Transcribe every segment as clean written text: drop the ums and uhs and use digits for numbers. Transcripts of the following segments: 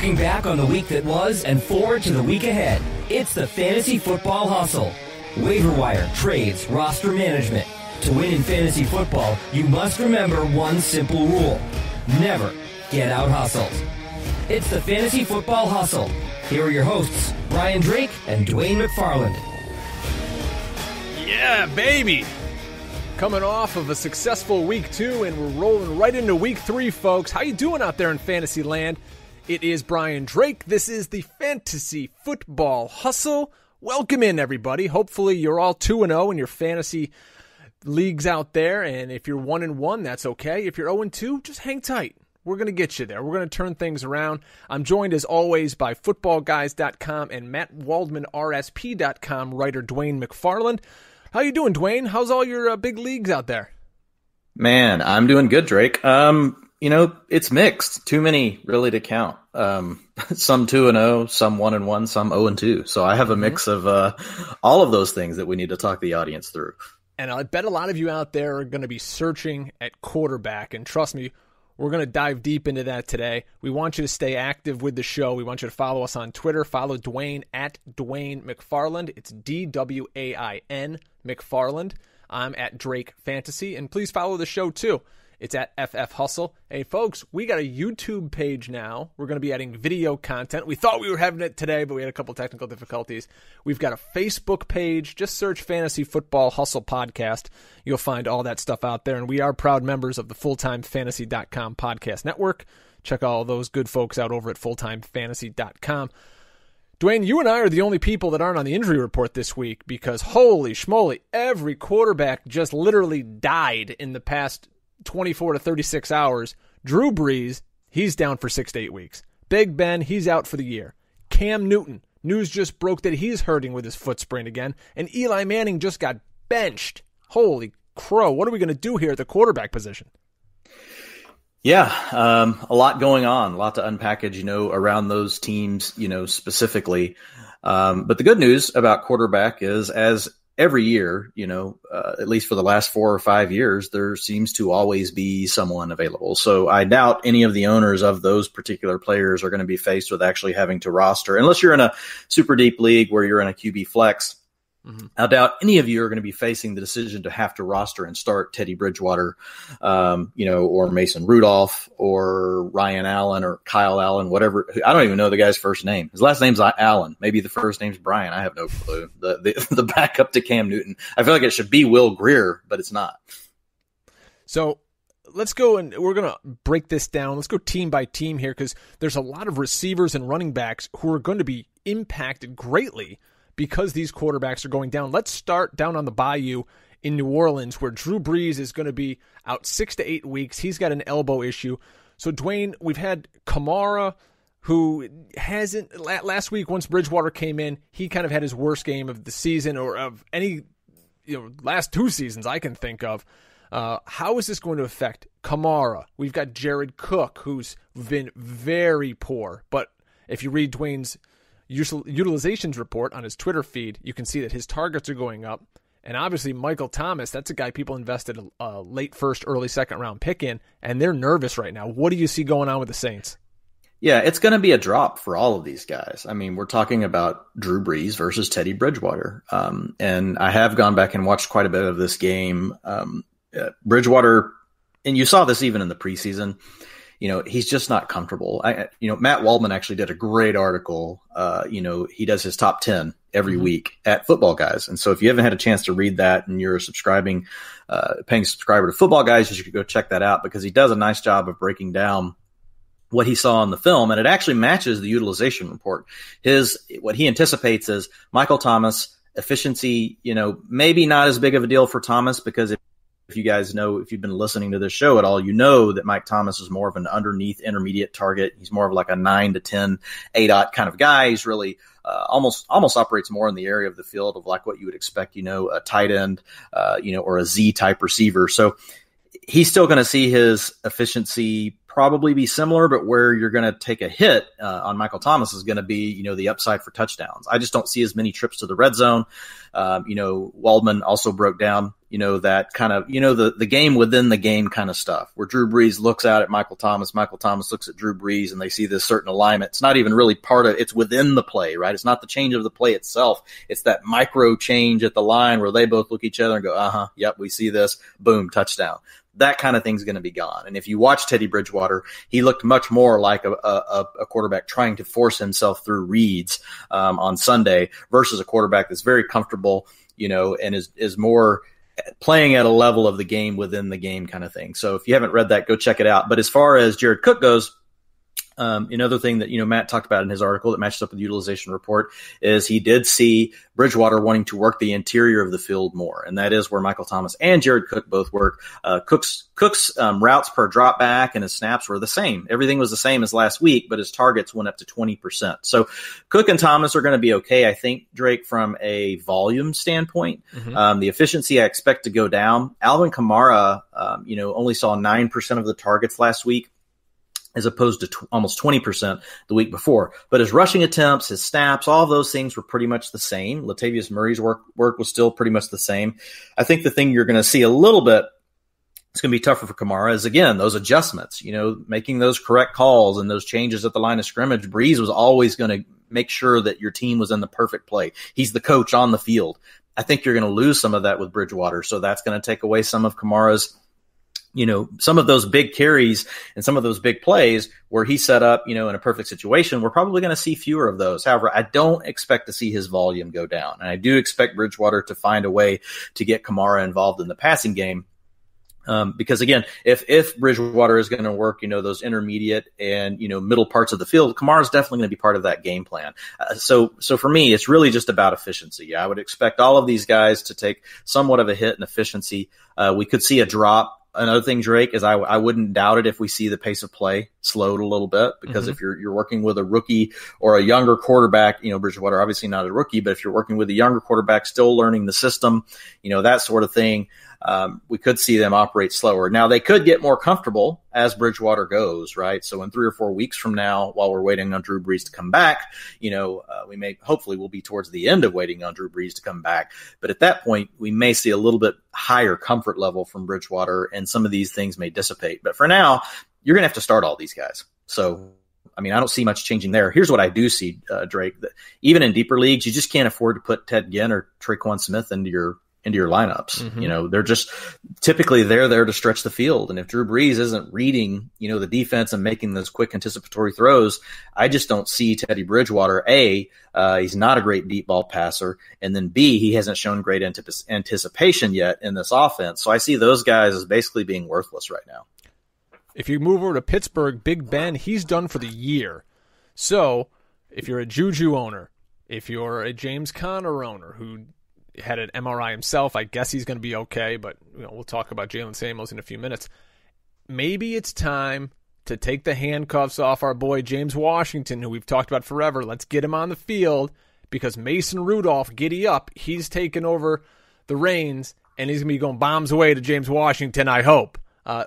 Looking back on the week that was and forward to the week ahead, it's the Fantasy Football Hustle. Waiver wire, trades, roster management. To win in fantasy football, you must remember one simple rule. Never get out-hustled. It's the Fantasy Football Hustle. Here are your hosts, Brian Drake and Dwain McFarland. Yeah, baby! Coming off of a successful week 2, and we're rolling right into week 3, folks. How you doing out there in fantasy land? It is Brian Drake. This is the Fantasy Football Hustle. Welcome in, everybody. Hopefully you're all 2-0 in your fantasy leagues out there, and if you're 1-1, that's okay. If you're 0-2, just hang tight. We're going to get you there. We're going to turn things around. I'm joined, as always, by footballguys.com and mattwaldmanrsp.com writer Dwain McFarland. How you doing, Dwain? How's all your big leagues out there? Man, I'm doing good, Drake. It's mixed. Too many really to count. Some 2-0, some 1-1, some 0-2. So I have a mix of all of those things that we need to talk the audience through. And I bet a lot of you out there are going to be searching at quarterback. And trust me, we're going to dive deep into that today. We want you to stay active with the show. We want you to follow us on Twitter. Follow Dwain at Dwain McFarland. It's DWAIN McFarland. I'm at Drake Fantasy. And please follow the show too. It's at FF Hustle. Hey, folks, we got a YouTube page now. We're going to be adding video content. We thought we were having it today, but we had a couple technical difficulties. We've got a Facebook page. Just search Fantasy Football Hustle Podcast. You'll find all that stuff out there. And we are proud members of the FulltimeFantasy.com podcast network. Check all those good folks out over at FulltimeFantasy.com. Dwain, you and I are the only people that aren't on the injury report this week because, holy schmoly, every quarterback just literally died in the past 24 to 36 hours. Drew Brees, he's down for 6 to 8 weeks. Big Ben, he's out for the year. Cam Newton, news just broke that he's hurting with his foot sprain again. And Eli Manning just got benched. Holy crow, what are we going to do here at the quarterback position? Yeah, a lot going on, a lot to unpackage, around those teams, specifically. But the good news about quarterback is, as every year, at least for the last 4 or 5 years, there seems to always be someone available. So I doubt any of the owners of those particular players are going to be faced with actually having to roster, unless you're in a super deep league where you're in a QB flex. I doubt any of you are going to be facing the decision to have to roster and start Teddy Bridgewater, or Mason Rudolph or Ryan Allen or Kyle Allen, whatever. I don't even know the guy's first name. His last name's Allen. Maybe the first name's Brian. I have no clue. The backup to Cam Newton. I feel like it should be Will Grier, but it's not. So let's go, and we're going to break this down. Let's go team by team here, because there's a lot of receivers and running backs who are going to be impacted greatly because these quarterbacks are going down. Let's start down on the bayou in New Orleans, where Drew Brees is going to be out 6 to 8 weeks. He's got an elbow issue. So, Dwain, we've had Kamara, who hasn't, last week, once Bridgewater came in, he kind of had his worst game of the season, or of any, last 2 seasons I can think of. How is this going to affect Kamara? We've got Jared Cook, who's been very poor, but if you read Dwain's utilizations report on his Twitter feed, you can see that his targets are going up. And obviously Michael Thomas, that's a guy people invested a late first, early second round pick in, and they're nervous right now. What do you see going on with the Saints? Yeah, it's going to be a drop for all of these guys. I mean, we're talking about Drew Brees versus Teddy Bridgewater. And I have gone back and watched quite a bit of this game. Bridgewater, and you saw this even in the preseason, he's just not comfortable. Matt Waldman actually did a great article. He does his top 10 every week at Football Guys. And so if you haven't had a chance to read that and you're paying subscriber to Football Guys, you should go check that out, because he does a nice job of breaking down what he saw in the film. And it actually matches the utilization report. What he anticipates is Michael Thomas efficiency, maybe not as big of a deal for Thomas, because if you guys know, if you've been listening to this show at all, you know that Mike Thomas is more of an underneath intermediate target. He's more of like a 9 to 10 ADOT kind of guy. He's really almost operates more in the area of the field of like what you would expect, a tight end, or a Z type receiver. So he's still going to see his efficiency probably be similar, but where you're going to take a hit on Michael Thomas is going to be, the upside for touchdowns. I just don't see as many trips to the red zone. Waldman also broke down, that kind of, the game within the game kind of stuff where Drew Brees looks out at Michael Thomas looks at Drew Brees, and they see this certain alignment. It's not even really it's within the play, right? It's not the change of the play itself. It's that micro change at the line where they both look at each other and go, yep, we see this, boom, touchdown. That kind of thing's going to be gone. And if you watch Teddy Bridgewater, he looked much more like a quarterback trying to force himself through reads on Sunday versus a quarterback that's very comfortable, and is more playing at a level of the game within the game kind of thing. So if you haven't read that, go check it out. But as far as Jared Cook goes, another thing that, Matt talked about in his article that matches up with the utilization report is he did see Bridgewater wanting to work the interior of the field more. And that is where Michael Thomas and Jared Cook both work. Cook's routes per drop back and his snaps were the same. Everything was the same as last week, but his targets went up to 20%. So Cook and Thomas are going to be okay, I think, Drake, from a volume standpoint. Mm-hmm. The efficiency I expect to go down. Alvin Kamara, only saw 9% of the targets last week, as opposed to almost 20% the week before. But his rushing attempts, his snaps, all of those things were pretty much the same. Latavius Murray's work was still pretty much the same. I think the thing you're going to see a little bit, it's going to be tougher for Kamara, is, again, those adjustments, making those correct calls and those changes at the line of scrimmage. Breeze was always going to make sure that your team was in the perfect play. He's the coach on the field. I think you're going to lose some of that with Bridgewater, so that's going to take away some of Kamara's, some of those big carries and some of those big plays where he set up, in a perfect situation. We're probably going to see fewer of those. However, I don't expect to see his volume go down. And I do expect Bridgewater to find a way to get Kamara involved in the passing game. Because again, if Bridgewater is going to work, those intermediate and, middle parts of the field, Kamara is definitely going to be part of that game plan. So for me, it's really just about efficiency. I would expect all of these guys to take somewhat of a hit in efficiency. We could see a drop. Another thing, Drake, is I wouldn't doubt it if we see the pace of play slowed a little bit, because if you're working with a rookie or a younger quarterback, Bridgewater obviously not a rookie, but if you're working with a younger quarterback still learning the system, that sort of thing, we could see them operate slower. Now, they could get more comfortable as Bridgewater goes, right? So in 3 or 4 weeks from now, while we're waiting on Drew Brees to come back, hopefully we'll be towards the end of waiting on Drew Brees to come back. But at that point, we may see a little bit higher comfort level from Bridgewater, and some of these things may dissipate. But for now, you're going to have to start all these guys. So, I don't see much changing there. Here's what I do see, Drake, that even in deeper leagues, you just can't afford to put Ted Ginn or Traquan Smith into your lineups. Mm-hmm. They're just typically there to stretch the field. And if Drew Brees isn't reading, the defense and making those quick anticipatory throws, I just don't see Teddy Bridgewater. A, he's not a great deep ball passer. And then B, he hasn't shown great anticipation yet in this offense. So I see those guys as basically being worthless right now. If you move over to Pittsburgh, Big Ben, he's done for the year. So if you're a Juju owner, if you're a James Conner owner who had an MRI himself, I guess he's going to be okay, but we'll talk about Jalen Samuels in a few minutes. Maybe it's time to take the handcuffs off our boy James Washington, who we've talked about forever. Let's get him on the field, because Mason Rudolph, giddy up, he's taken over the reins, and he's going to be going bombs away to James Washington, I hope.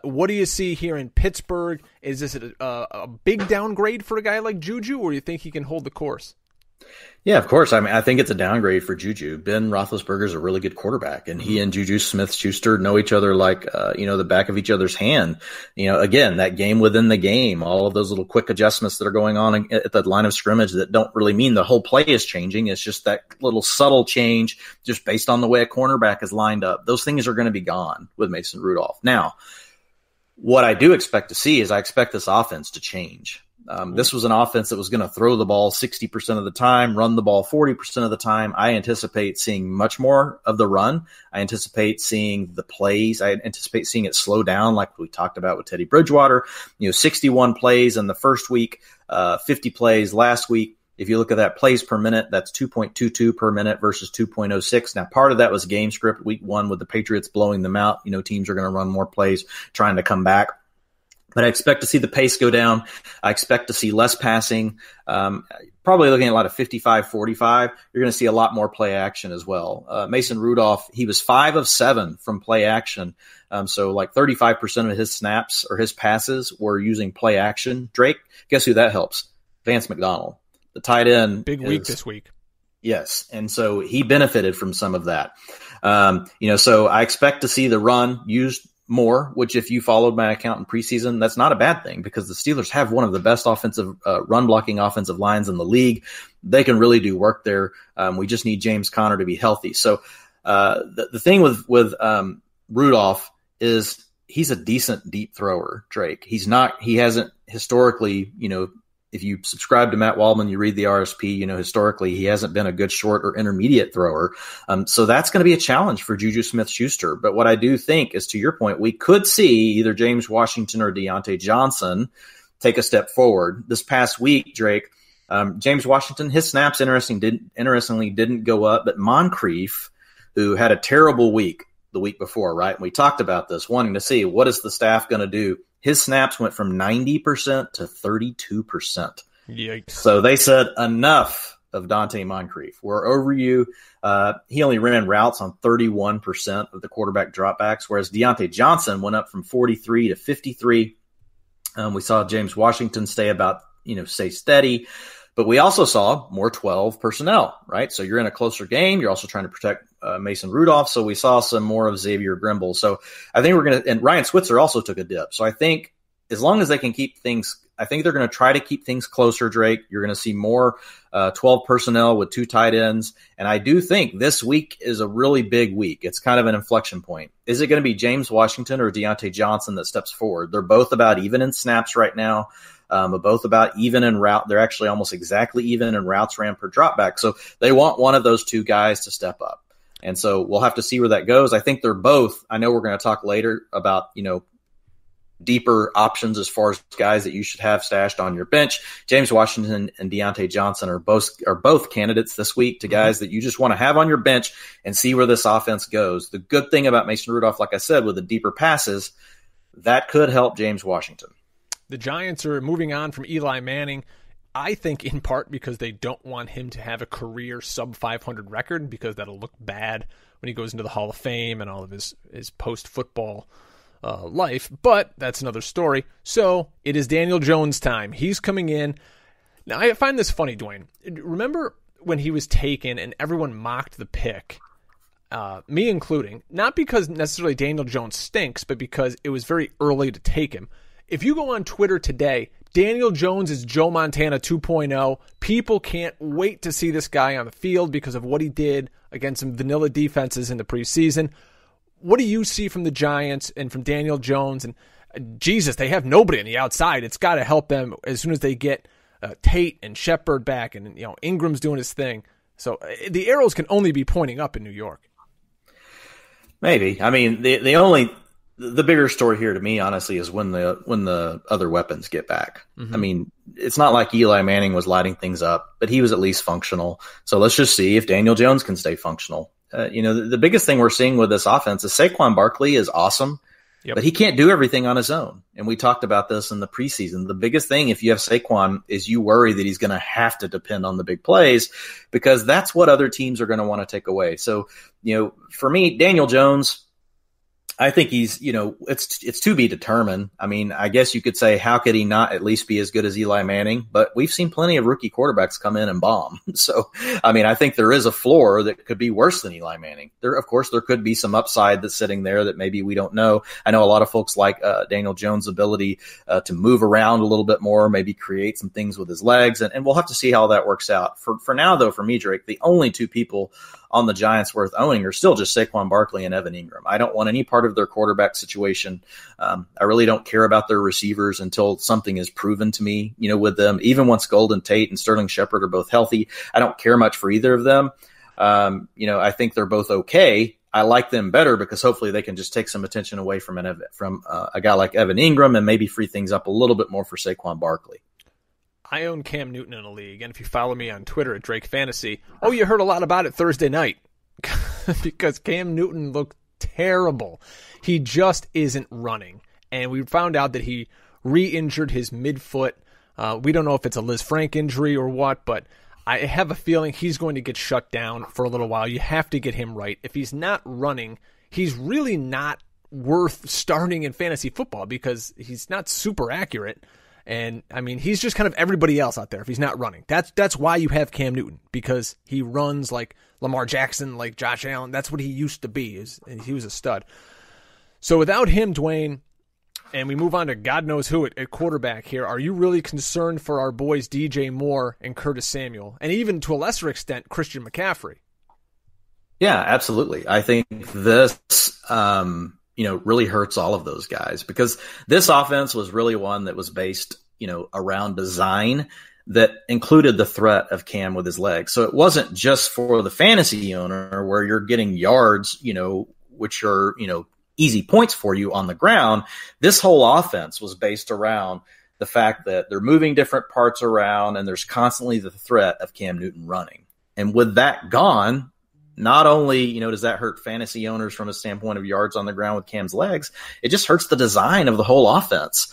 What do you see here in Pittsburgh? Is this a big downgrade for a guy like Juju, or do you think he can hold the course? Yeah, of course. I think it's a downgrade for Juju. Ben Roethlisberger is a really good quarterback, and he and Juju Smith-Schuster know each other like, the back of each other's hand. Again, that game within the game, all of those little quick adjustments that are going on at the line of scrimmage that don't really mean the whole play is changing. It's just that little subtle change just based on the way a cornerback is lined up. Those things are going to be gone with Mason Rudolph. Now, what I do expect to see is I expect this offense to change. This was an offense that was going to throw the ball 60% of the time, run the ball 40% of the time. I anticipate seeing much more of the run. I anticipate seeing the plays. I anticipate seeing it slow down like we talked about with Teddy Bridgewater. 61 plays in the first week, 50 plays last week. If you look at that plays per minute, that's 2.22 per minute versus 2.06. Now, part of that was game script week 1 with the Patriots blowing them out. Teams are going to run more plays trying to come back. But I expect to see the pace go down. I expect to see less passing, probably looking at a lot of 55-45. You're going to see a lot more play action as well. Mason Rudolph, he was 5 of 7 from play action. So like 35% of his snaps or his passes were using play action. Drake, guess who that helps? Vance McDonald, the tight end. Big week this week. Yes, and so he benefited from some of that. So I expect to see the run used more, which if you followed my account in preseason, that's not a bad thing because the Steelers have one of the best offensive run blocking offensive lines in the league. They can really do work there. We just need James Conner to be healthy. So the thing with Rudolph is he's a decent deep thrower, Drake. He hasn't historically, if you subscribe to Matt Waldman, you read the RSP, historically he hasn't been a good short or intermediate thrower. So that's going to be a challenge for Juju Smith-Schuster. But what I do think is, to your point, we could see either James Washington or Deontay Johnson take a step forward. This past week, Drake, James Washington, his snaps interestingly didn't go up, but Moncrief, who had a terrible week the week before, right? And we talked about this, wanting to see what is the staff going to do. His snaps went from 90% to 32%. Yikes. So they said, enough of Dante Moncrief. We're over you. He only ran routes on 31% of the quarterback dropbacks, whereas Deontay Johnson went up from 43 to 53. We saw James Washington stay steady. But we also saw more 12 personnel, right? So you're in a closer game. You're also trying to protect Mason Rudolph. So we saw some more of Xavier Grimble. So I think and Ryan Switzer also took a dip. So I think as long as they can keep things, I think they're going to try to keep things closer, Drake. You're going to see more 12 personnel with 2 tight ends. And I do think this week is a really big week. It's kind of an inflection point. Is it going to be James Washington or Deontay Johnson that steps forward? They're both about even in snaps right now. But both about even in route. They're actually almost exactly even in routes ran per dropback. So they want one of those two guys to step up. And so we'll have to see where that goes. I think they're both. I know we're going to talk later about, deeper options as far as guys that you should have stashed on your bench. James Washington and Deontay Johnson are both candidates this week to guys that you just want to have on your bench and see where this offense goes. The good thing about Mason Rudolph, like I said, with the deeper passes, that could help James Washington. The Giants are moving on from Eli Manning, I think in part because they don't want him to have a career sub-500 record because that'll look bad when he goes into the Hall of Fame and all of his post-football life. But that's another story. So it is Daniel Jones' time. He's coming in. Now, I find this funny, Dwayne. Remember when he was taken and everyone mocked the pick, me including, not because necessarily Daniel Jones stinks, but because it was very early to take him. If you go on Twitter today, Daniel Jones is Joe Montana 2.0. People can't wait to see this guy on the field because of what he did against some vanilla defenses in the preseason. What do you see from the Giants and from Daniel Jones? And Jesus, they have nobody on the outside. It's got to help them as soon as they get Tate and Shepard back, and Ingram's doing his thing. So the arrows can only be pointing up in New York. Maybe. I mean, the bigger story here to me, honestly, is when the other weapons get back. Mm-hmm. I mean, it's not like Eli Manning was lighting things up, but he was at least functional. So let's just see if Daniel Jones can stay functional. The biggest thing we're seeing with this offense is Saquon Barkley is awesome, but he can't do everything on his own. And we talked about this in the preseason. The biggest thing, if you have Saquon, is you worry that he's going to have to depend on the big plays because that's what other teams are going to want to take away. So, for me, Daniel Jones, I think he's, it's to be determined. I mean, I guess you could say, how could he not at least be as good as Eli Manning? But we've seen plenty of rookie quarterbacks come in and bomb. So, I mean, I think there is a floor that could be worse than Eli Manning. There could be some upside that's sitting there that maybe we don't know. I know a lot of folks like Daniel Jones' ability to move around a little bit more, maybe create some things with his legs. And we'll have to see how that works out. For now, though, for me, Drake, the only two people on the Giants worth owning are still just Saquon Barkley and Evan Ingram. I don't want any part of their quarterback situation. I really don't care about their receivers until something is proven to me, with them. Even once Golden Tate and Sterling Shepard are both healthy, I don't care much for either of them. I think they're both okay. I like them better because hopefully they can just take some attention away from a guy like Evan Ingram and maybe free things up a little bit more for Saquon Barkley. I own Cam Newton in a league, and if you follow me on Twitter at Drake Fantasy, you heard a lot about it Thursday night because Cam Newton looked terrible. He just isn't running, and we found out that he re-injured his midfoot. We don't know if it's a Liz Frank injury or what, but I have a feeling he's going to get shut down for a little while. You have to get him right. If he's not running, he's really not worth starting in fantasy football because he's not super accurate. And I mean, he's just kind of everybody else out there if he's not running. That's why you have Cam Newton, because he runs like Lamar Jackson, like Josh Allen. That's what he used to be. He was a stud. So without him, Dwain, and we move on to God knows who at quarterback here, are you really concerned for our boys DJ Moore and Curtis Samuel, and even to a lesser extent Christian McCaffrey? Yeah, absolutely. I think this really hurts all of those guys, because this offense was really one that was based, around design that included the threat of Cam with his legs. So it wasn't just for the fantasy owner where you're getting yards, which are, easy points for you on the ground. This whole offense was based around the fact that they're moving different parts around and there's constantly the threat of Cam Newton running. And with that gone, not only, does that hurt fantasy owners from a standpoint of yards on the ground with Cam's legs, it just hurts the design of the whole offense.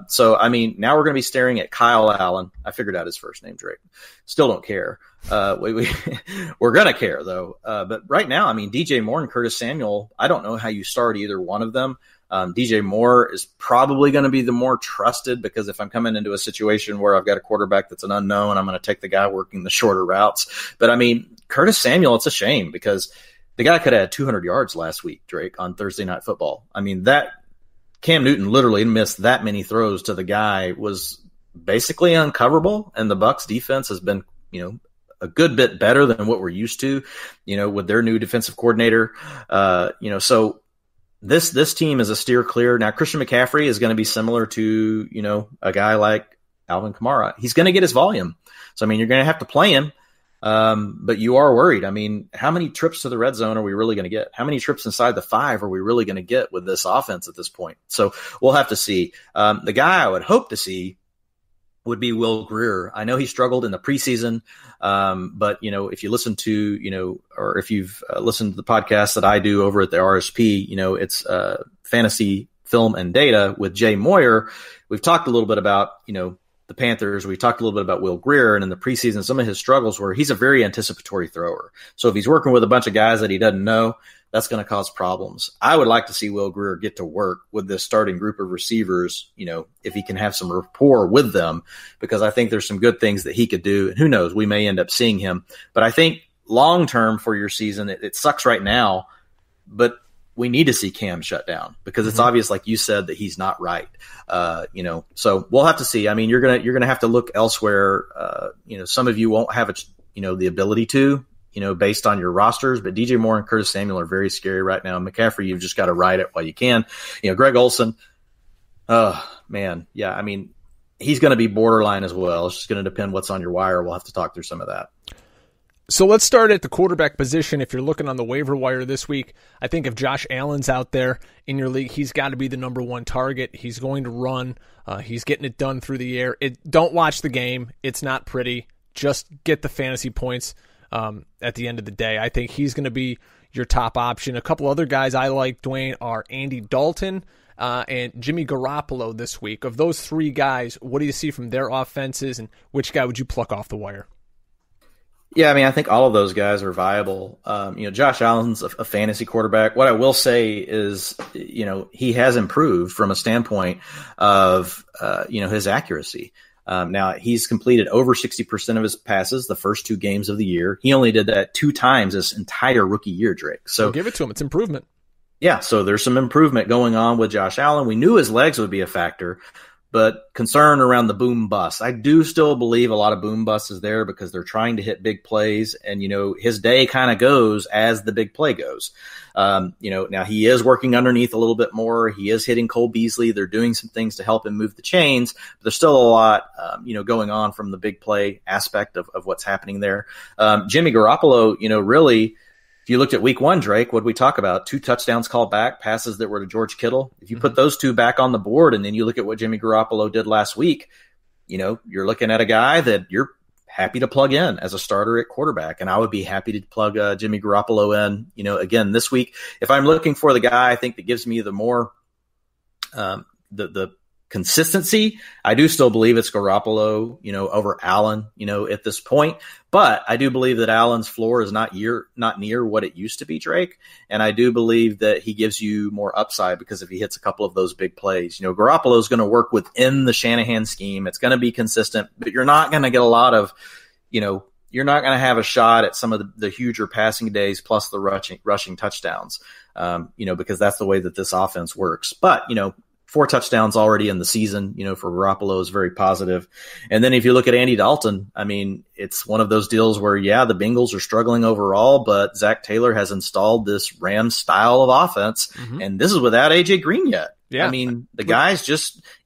So, I mean, now we're going to be staring at Kyle Allen. I figured out his first name, Drake. Still don't care. We're going to care, though. But right now, I mean, DJ Moore and Curtis Samuel, I don't know how you start either one of them. DJ Moore is probably going to be the more trusted, because if I'm coming into a situation where I've got a quarterback that's an unknown, I'm going to take the guy working the shorter routes. But I mean, Curtis Samuel, it's a shame, because the guy could have had 200 yards last week, Drake, on Thursday Night Football. I mean, that Cam Newton literally missed that many throws to the guy was basically uncoverable, and the Bucs defense has been, a good bit better than what we're used to, with their new defensive coordinator. So this team is a steer clear. Now, Christian McCaffrey is going to be similar to, a guy like Alvin Kamara. He's going to get his volume. So, I mean, you're going to have to play him, but you are worried. I mean, how many trips to the red zone are we really going to get? How many trips inside the 5 are we really going to get with this offense at this point? So we'll have to see. The guy I would hope to see would be Will Grier. I know he struggled in the preseason, but, if you listen to, or if you've listened to the podcast that I do over at the RSP, it's Fantasy Film and Data with Jay Moyer. We've talked a little bit about, the Panthers. We talked a little bit about Will Grier, and in the preseason, some of his struggles were he's a very anticipatory thrower. So if he's working with a bunch of guys that he doesn't know, that's going to cause problems. I would like to see Will Grier get to work with this starting group of receivers, if he can have some rapport with them, because I think there's some good things that he could do. And who knows, we may end up seeing him. But I think long-term for your season, it sucks right now, but we need to see Cam shut down, because it's obvious, like you said, that he's not right. So we'll have to see. I mean, you're going to have to look elsewhere. Some of you won't have the ability to, based on your rosters, but DJ Moore and Curtis Samuel are very scary right now. McCaffrey, you've just got to ride it while you can. Greg Olsen, man. Yeah. I mean, he's going to be borderline as well. It's just going to depend what's on your wire. We'll have to talk through some of that. So let's start at the quarterback position. If you're looking on the waiver wire this week, I think if Josh Allen's out there in your league, he's got to be the number one target. He's going to run. He's getting it done through the air. Don't watch the game. It's not pretty. Just get the fantasy points at the end of the day. I think he's going to be your top option. A couple other guys I like, Dwain, are Andy Dalton and Jimmy Garoppolo this week. Of those three guys, what do you see from their offenses, and which guy would you pluck off the wire? Yeah, I mean, I think all of those guys are viable. Josh Allen's a fantasy quarterback. What I will say is, he has improved from a standpoint of, his accuracy. Now, he's completed over 60% of his passes the first 2 games of the year. He only did that 2 times this entire rookie year, Drake. So give it to him. It's improvement. Yeah, so there's some improvement going on with Josh Allen. We knew his legs would be a factor, but concern around the boom bust. I do still believe a lot of boom bust is there because they're trying to hit big plays, and, his day kind of goes as the big play goes. Now he is working underneath a little bit more. He is hitting Cole Beasley. They're doing some things to help him move the chains, but there's still a lot, going on from the big play aspect of what's happening there. Jimmy Garoppolo, really, if you looked at week 1, Drake, what did we talk about? 2 touchdowns called back, passes that were to George Kittle. If you put those 2 back on the board and then you look at what Jimmy Garoppolo did last week, you're looking at a guy that you're happy to plug in as a starter at quarterback. And I would be happy to plug Jimmy Garoppolo in, again, this week. If I'm looking for the guy, I think that gives me the more, the consistency, I do still believe it's Garoppolo, over Allen, at this point. But I do believe that Allen's floor is not near what it used to be, Drake. And I do believe that he gives you more upside because if he hits a couple of those big plays, Garoppolo is going to work within the Shanahan scheme. It's going to be consistent, but you're not going to get a lot of, you're not going to have a shot at some of the huger passing days plus the rushing touchdowns, because that's the way that this offense works. But, 4 touchdowns already in the season, for Garoppolo is very positive. And then if you look at Andy Dalton, it's one of those deals where, the Bengals are struggling overall, but Zach Taylor has installed this Rams style of offense, and this is without A.J. Green yet. Yeah. The guys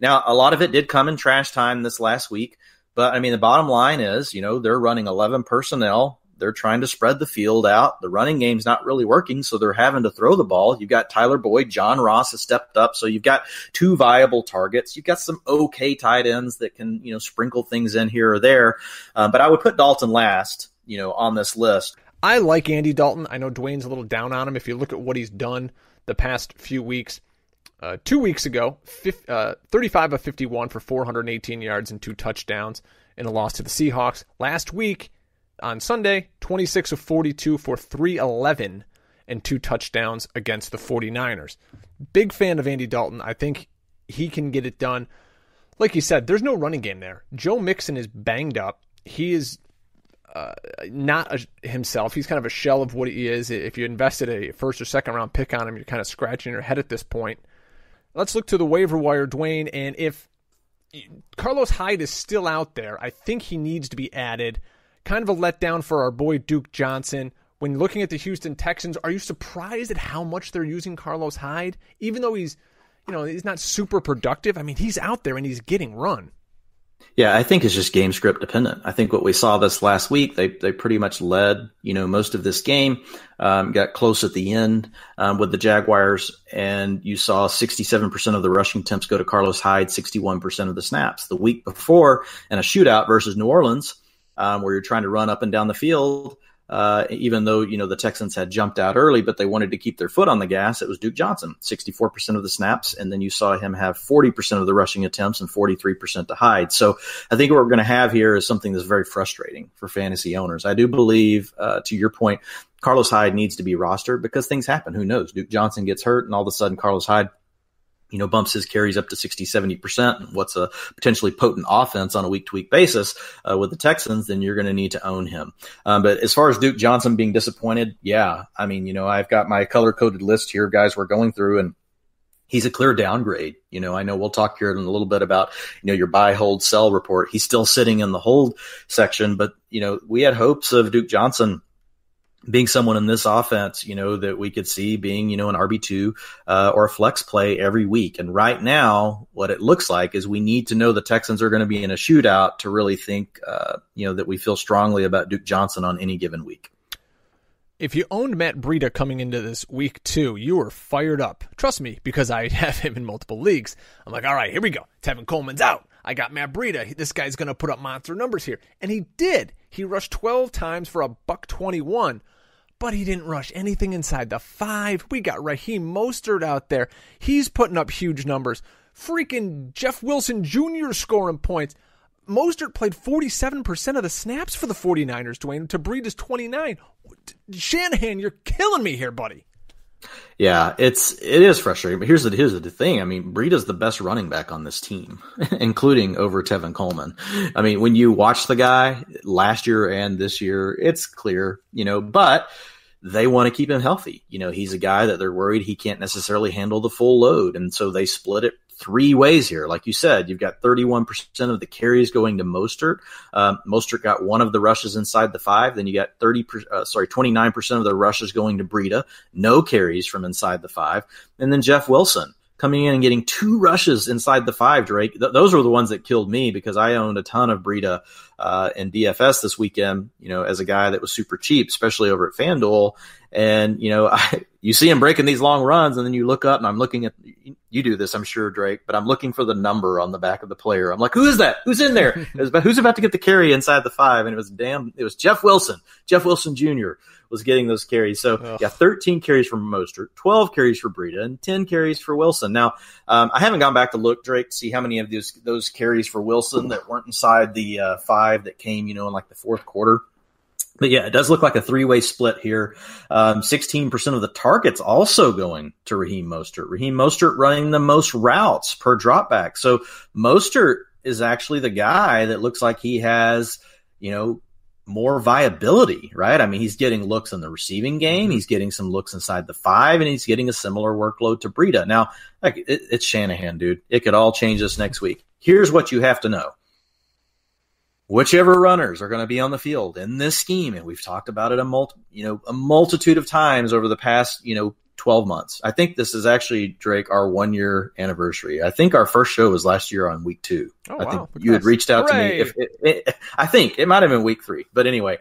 now a lot of it did come in trash time this last week, but the bottom line is, they're running 11 personnel. They're trying to spread the field out. The running game's not really working, so they're having to throw the ball. You've got Tyler Boyd. John Ross has stepped up, so you've got 2 viable targets. You've got some okay tight ends that can, sprinkle things in here or there. But I would put Dalton last, on this list. I like Andy Dalton. I know Dwayne's a little down on him. If you look at what he's done the past few weeks, 2 weeks ago, 35 of 51 for 418 yards and 2 touchdowns in a loss to the Seahawks. Last week, on Sunday, 26 of 42 for 311 and 2 touchdowns against the 49ers. Big fan of Andy Dalton. I think he can get it done. Like you said, there's no running game there. Joe Mixon is banged up. He is not himself. He's kind of a shell of what he is. If you invested a first or second round pick on him, you're kind of scratching your head at this point. Let's look to the waiver wire, Dwayne, and if Carlos Hyde is still out there, I think he needs to be added. Kind of a letdown for our boy Duke Johnson. When looking at the Houston Texans, are you surprised at how much they're using Carlos Hyde? Even though he's not super productive, he's out there and he's getting run. Yeah, I think it's just game script dependent. I think what we saw this last week, they pretty much led, most of this game, got close at the end with the Jaguars, and you saw 67% of the rushing attempts go to Carlos Hyde, 61% of the snaps. The week before, in a shootout versus New Orleans, where you're trying to run up and down the field, even though, the Texans had jumped out early, but they wanted to keep their foot on the gas. It was Duke Johnson, 64% of the snaps. And then you saw him have 40% of the rushing attempts and 43% to Hyde. So I think what we're going to have here is something that's very frustrating for fantasy owners. I do believe, to your point, Carlos Hyde needs to be rostered because things happen. Who knows? Duke Johnson gets hurt and all of a sudden Carlos Hyde bumps his carries up to 60, 70%. What's a potentially potent offense on a week-to-week basis with the Texans, then you're going to need to own him. But as far as Duke Johnson being disappointed, I've got my color-coded list here, guys, we're going through, and he's a clear downgrade. I know we'll talk here in a little bit about, your buy, hold, sell report. He's still sitting in the hold section, but, we had hopes of Duke Johnson being someone in this offense, that we could see being, an RB2 or a flex play every week. And right now, what it looks like is we need to know the Texans are going to be in a shootout to really think, that we feel strongly about Duke Johnson on any given week. If you owned Matt Breida coming into this week 2, you were fired up. Trust me, because I have him in multiple leagues. I'm like, all right, here we go. Tevin Coleman's out. I got Matt Breida. This guy's going to put up monster numbers here. And he did. He rushed 12 times for $121. But he didn't rush anything inside the 5. We got Raheem Mostert out there. He's putting up huge numbers. Freaking Jeff Wilson Jr. scoring points. Mostert played 47% of the snaps for the 49ers, Dwayne, to Breida's 29. Shanahan, you're killing me here, buddy. Yeah, it is frustrating, but here's the thing. Breida's the best running back on this team, including over Tevin Coleman. When you watch the guy last year and this year, it's clear, but they want to keep him healthy. He's a guy that they're worried he can't necessarily handle the full load. And so they split it 3 ways here. Like you said, you've got 31% of the carries going to Mostert. Mostert got 1 of the rushes inside the 5. Then you got 29% of the rushes going to Breida. No carries from inside the 5. And then Jeff Wilson coming in and getting 2 rushes inside the 5, Drake. Those were the ones that killed me because I owned a ton of Breida in DFS this weekend, as a guy that was super cheap, especially over at FanDuel. And, you see him breaking these long runs, and then you look up, and I'm looking at, you do this, I'm sure, Drake, but I'm looking for the number on the back of the player. I'm like, who is that? Who's in there? Who's about to get the carry inside the 5? And it was Jeff Wilson. Jeff Wilson Jr. was getting those carries. So, 13 carries for Mostert, 12 carries for Breida, and 10 carries for Wilson. Now, I haven't gone back to look, Drake, to see how many of those carries for Wilson that weren't inside the 5 that came, in like the fourth quarter. But yeah, it does look like a 3-way split here. 16% of the targets also going to Raheem Mostert. Raheem Mostert running the most routes per dropback. So Mostert is actually the guy that looks like he has, more viability, right? I mean, he's getting looks in the receiving game. He's getting some looks inside the 5, and he's getting a similar workload to Breida. Now, it's Shanahan, dude. It could all change this next week. Here's what you have to know. Whichever runners are going to be on the field in this scheme, and we've talked about it a multitude of times over the past, 12 months. I think this is actually, Drake, our 1-year anniversary. I think our first show was last year on week 2. Oh, I think wow. you had reached out to me. I think it might have been week 3, but anyway,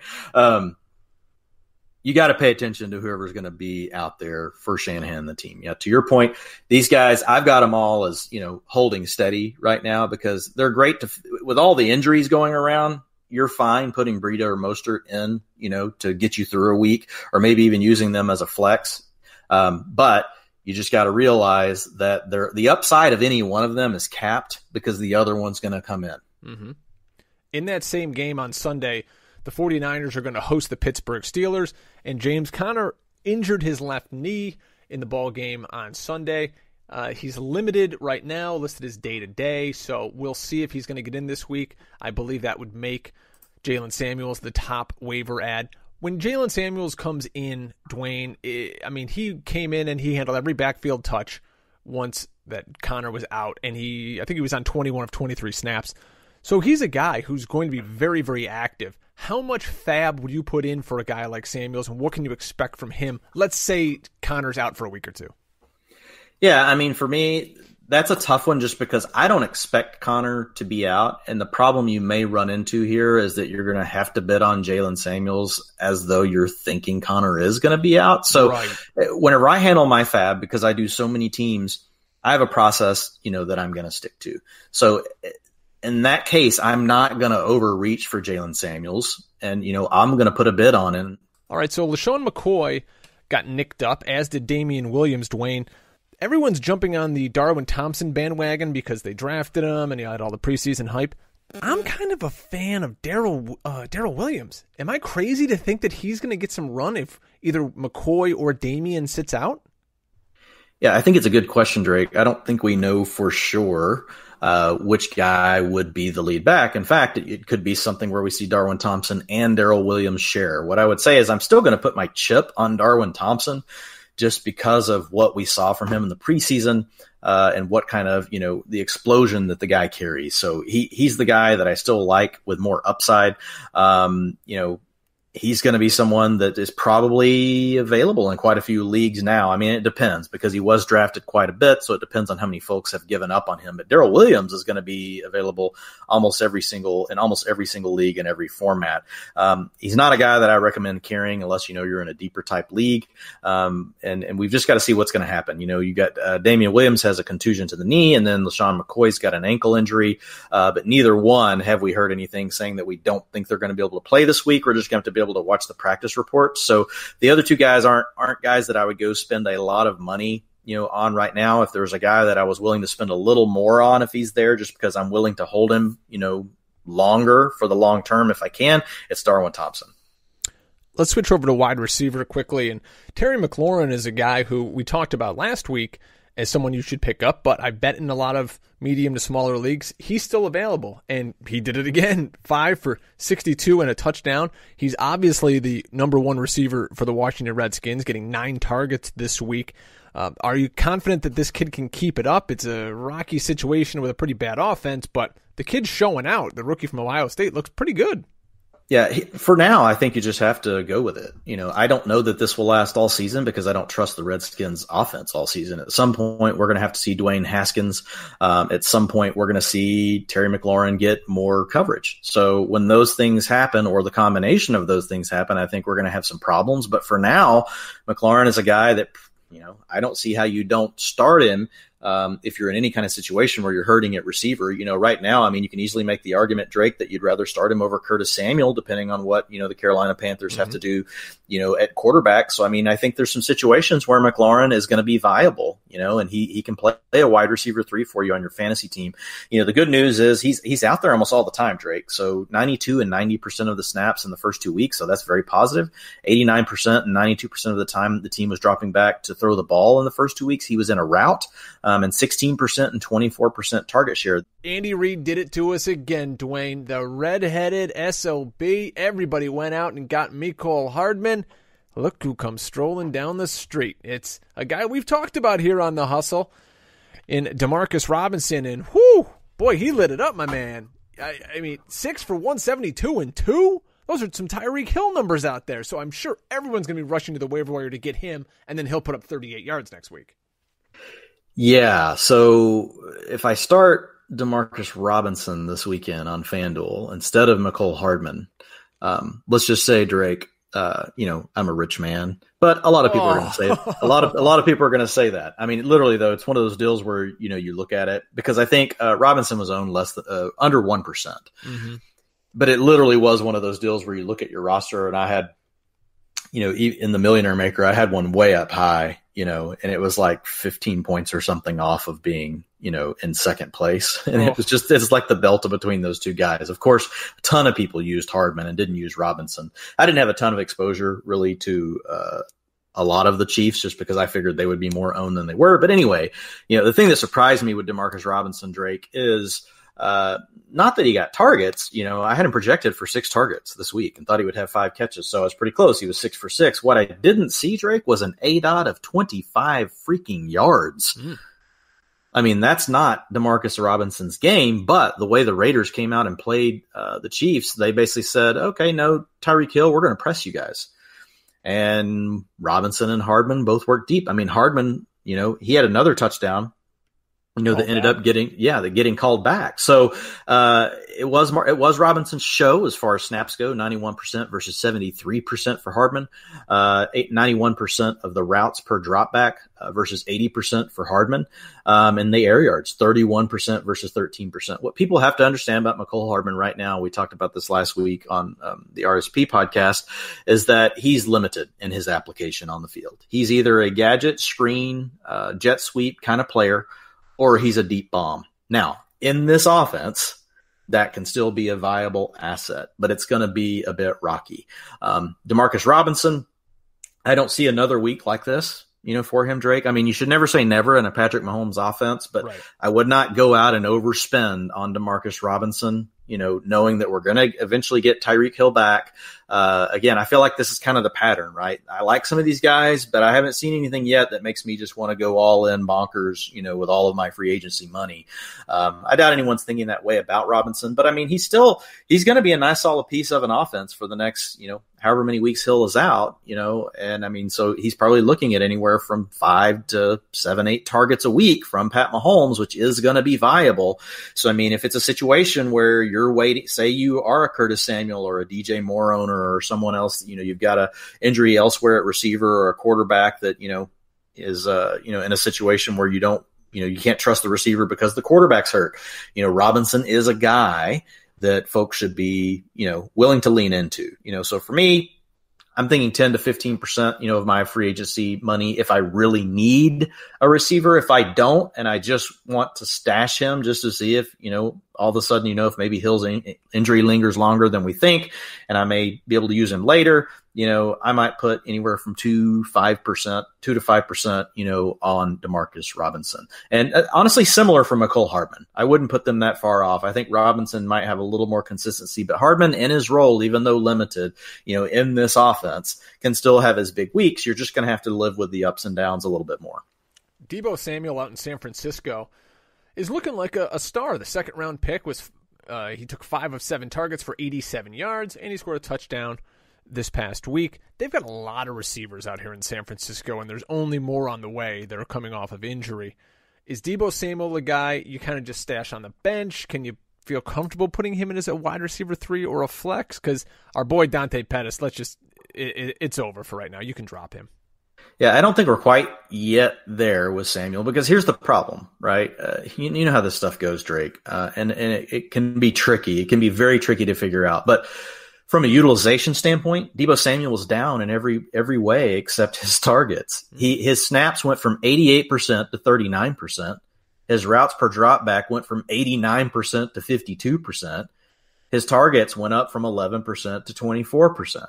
you got to pay attention to whoever's going to be out there for Shanahan and the team. Yeah, to your point, these guys, I've got them all as, holding steady right now because they're great with all the injuries going around. You're fine putting Breida or Mostert in, to get you through a week, or maybe even using them as a flex. But you just got to realize that the upside of any one of them is capped because the other one's going to come in. Mm-hmm. In that same game on Sunday, the 49ers are going to host the Pittsburgh Steelers, and James Conner injured his left knee in the ball game on Sunday. He's limited right now, listed as day-to-day, so we'll see if he's going to get in this week. I believe that would make Jalen Samuels the top waiver ad. When Jalen Samuels comes in, Dwayne, he came in and he handled every backfield touch once that Conner was out, and I think he was on 21 of 23 snaps. So he's a guy who's going to be very, very active. How much fab would you put in for a guy like Samuels, and what can you expect from him? Let's say Conner's out for a week or two. Yeah, for me, that's a tough one just because I don't expect Conner to be out. And the problem you may run into here is that you're going to have to bet on Jalen Samuels as though you're thinking Conner is going to be out. So Whenever I handle my fab, because I do so many teams, I have a process, that I'm going to stick to. So in that case, I'm not going to overreach for Jalen Samuels, and, I'm going to put a bid on him. All right, so LaShawn McCoy got nicked up, as did Damian Williams, Dwayne. Everyone's jumping on the Darwin Thompson bandwagon because they drafted him and he had all the preseason hype. I'm kind of a fan of Darrell Williams. Am I crazy to think that he's going to get some run if either McCoy or Damian sits out? Yeah, I think it's a good question, Drake. I don't think we know for sure which guy would be the lead back. In fact, it could be something where we see Darwin Thompson and Darrell Williams share. What I would say is I'm still going to put my chip on Darwin Thompson just because of what we saw from him in the preseason and what kind of, the explosion that the guy carries. So he's the guy that I still like with more upside. He's going to be someone that is probably available in quite a few leagues now. It depends because he was drafted quite a bit, so it depends on how many folks have given up on him. But Darrell Williams is going to be available in almost every single league in every format. He's not a guy that I recommend carrying unless you're in a deeper type league. And we've just got to see what's going to happen. You got Damian Williams has a contusion to the knee, and then LaShawn McCoy's got an ankle injury. But neither one have we heard anything saying that we don't think they're going to be able to play this week. We're just going to have to be able to watch the practice reports. So the other two guys aren't guys that I would go spend a lot of money, on right now. If there was a guy that I was willing to spend a little more on if he's there, just because I'm willing to hold him, longer for the long term if I can, it's Darwin Thompson. Let's switch over to wide receiver quickly. And Terry McLaurin is a guy who we talked about last week as someone you should pick up, but I bet in a lot of medium to smaller leagues, he's still available. And he did it again, 5 for 62 and a touchdown. He's obviously the number one receiver for the Washington Redskins, getting 9 targets this week. Are you confident that this kid can keep it up? It's a rocky situation with a pretty bad offense, but the kid's showing out. The rookie from Ohio State looks pretty good. Yeah, for now, I think you just have to go with it. I don't know that this will last all season because I don't trust the Redskins offense all season. At some point, we're going to have to see Dwayne Haskins. At some point, we're going to see Terry McLaurin get more coverage. So when those things happen, or the combination of those things happen, I think we're going to have some problems. But for now, McLaurin is a guy that, I don't see how you don't start him. If you're in any kind of situation where you're hurting at receiver, right now, I mean, you can easily make the argument, Drake, that you'd rather start him over Curtis Samuel, depending on what, the Carolina Panthers have to do, at quarterback. So, I mean, I think there's some situations where McLaurin is going to be viable, and he can play a wide receiver 3 for you on your fantasy team. The good news is he's out there almost all the time, Drake. So 92 and 90% of the snaps in the first 2 weeks. So that's very positive. 89% and 92% of the time the team was dropping back to throw the ball in the first 2 weeks. He was in a route. And 16% and 24% target share. Andy Reid did it to us again, Dwayne. The red-headed SOB. Everybody went out and got Mecole Hardman. Look who comes strolling down the street. It's a guy we've talked about here on The Hustle in Demarcus Robinson. And, whoo, boy, he lit it up, my man. I mean, 6 for 172 and 2? Those are some Tyreek Hill numbers out there. So I'm sure everyone's going to be rushing to the waiver wire to get him, and then he'll put up 38 yards next week. Yeah, so if I start Demarcus Robinson this weekend on FanDuel instead of Mecole Hardman, let's just say, Drake, I'm a rich man, but a lot of people are going to say it. A lot of people are going to say that. I mean, literally though, it's one of those deals where you look at it, because I think Robinson was owned less than under 1%, but it literally was one of those deals where you look at your roster, and I had, in the Millionaire Maker, I had one way up high, and it was like 15 points or something off of being, in second place. And it's like the delta between those two guys. Of course, a ton of people used Hardman and didn't use Robinson. I didn't have a ton of exposure really to, a lot of the Chiefs, just because I figured they would be more owned than they were. But anyway, the thing that surprised me with Demarcus Robinson, Drake, is, not that he got targets. I had him projected for 6 targets this week and thought he would have 5 catches. So I was pretty close. He was 6 for 6. What I didn't see, Drake, was an ADOT of 25 freaking yards. I mean, that's not Demarcus Robinson's game, but the way the Raiders came out and played the Chiefs, they basically said, okay, no, Tyreek Hill, we're going to press you guys. And Robinson and Hardman both worked deep. I mean, Hardman, he had another touchdown, that ended up getting called back. So it was Robinson's show as far as snaps go, 91% versus 73% for Hardman, 91% of the routes per dropback versus 80% for Hardman, and the air yards, 31% versus 13%. What people have to understand about Mecole Hardman right now, we talked about this last week on the RSP podcast, is that he's limited in his application on the field. He's either a gadget, screen, jet sweep kind of player, or he's a deep bomb. Now, in this offense, that can still be a viable asset, but it's going to be a bit rocky. Demarcus Robinson, I don't see another week like this, for him, Drake. I mean, you should never say never in a Patrick Mahomes offense, but right. I would not go out and overspend on Demarcus Robinson, knowing that we're going to eventually get Tyreek Hill back. Again, I feel like this is kind of the pattern, right? I like some of these guys, but I haven't seen anything yet that makes me just want to go all in bonkers, with all of my free agency money. I doubt anyone's thinking that way about Robinson, but I mean, he's going to be a nice solid piece of an offense for the next, however many weeks Hill is out, and I mean, so he's probably looking at anywhere from 5 to 7, 8 targets a week from Pat Mahomes, which is going to be viable. So, I mean, if it's a situation where you're waiting, say you are a Curtis Samuel or a DJ Moore owner or someone else, you've got a injury elsewhere at receiver or a quarterback that, is, in a situation where you can't trust the receiver because the quarterback's hurt. Robinson is a guy that folks should be, willing to lean into, so for me, I'm thinking 10 to 15%, of my free agency money if I really need a receiver. If I don't, and I just want to stash him just to see if, all of a sudden, if maybe Hill's injury lingers longer than we think, and I may be able to use him later, I might put anywhere from 2 to 5%, on Demarcus Robinson. And honestly, similar for Mecole Hardman. I wouldn't put them that far off. I think Robinson might have a little more consistency, but Hardman in his role, even though limited, in this offense, can still have his big weeks. You're just going to have to live with the ups and downs a little bit more. Deebo Samuel out in San Francisco is looking like a star. The second-round pick was He took 5 of 7 targets for 87 yards, and he scored a touchdown this past week. They've got a lot of receivers out here in San Francisco, and there's only more on the way that are coming off of injury. Is Deebo Samuel a guy you kind of just stash on the bench? Can you feel comfortable putting him in as a wide receiver 3 or a flex? Because our boy Dante Pettis, it's over for right now. You can drop him. Yeah, I don't think we're quite yet there with Samuel, because here's the problem, right? You know how this stuff goes, Drake, and it can be tricky. It can be very tricky to figure out. But from a utilization standpoint, Deebo Samuel was down in every way except his targets. His snaps went from 88% to 39%. His routes per dropback went from 89% to 52%. His targets went up from 11% to 24%.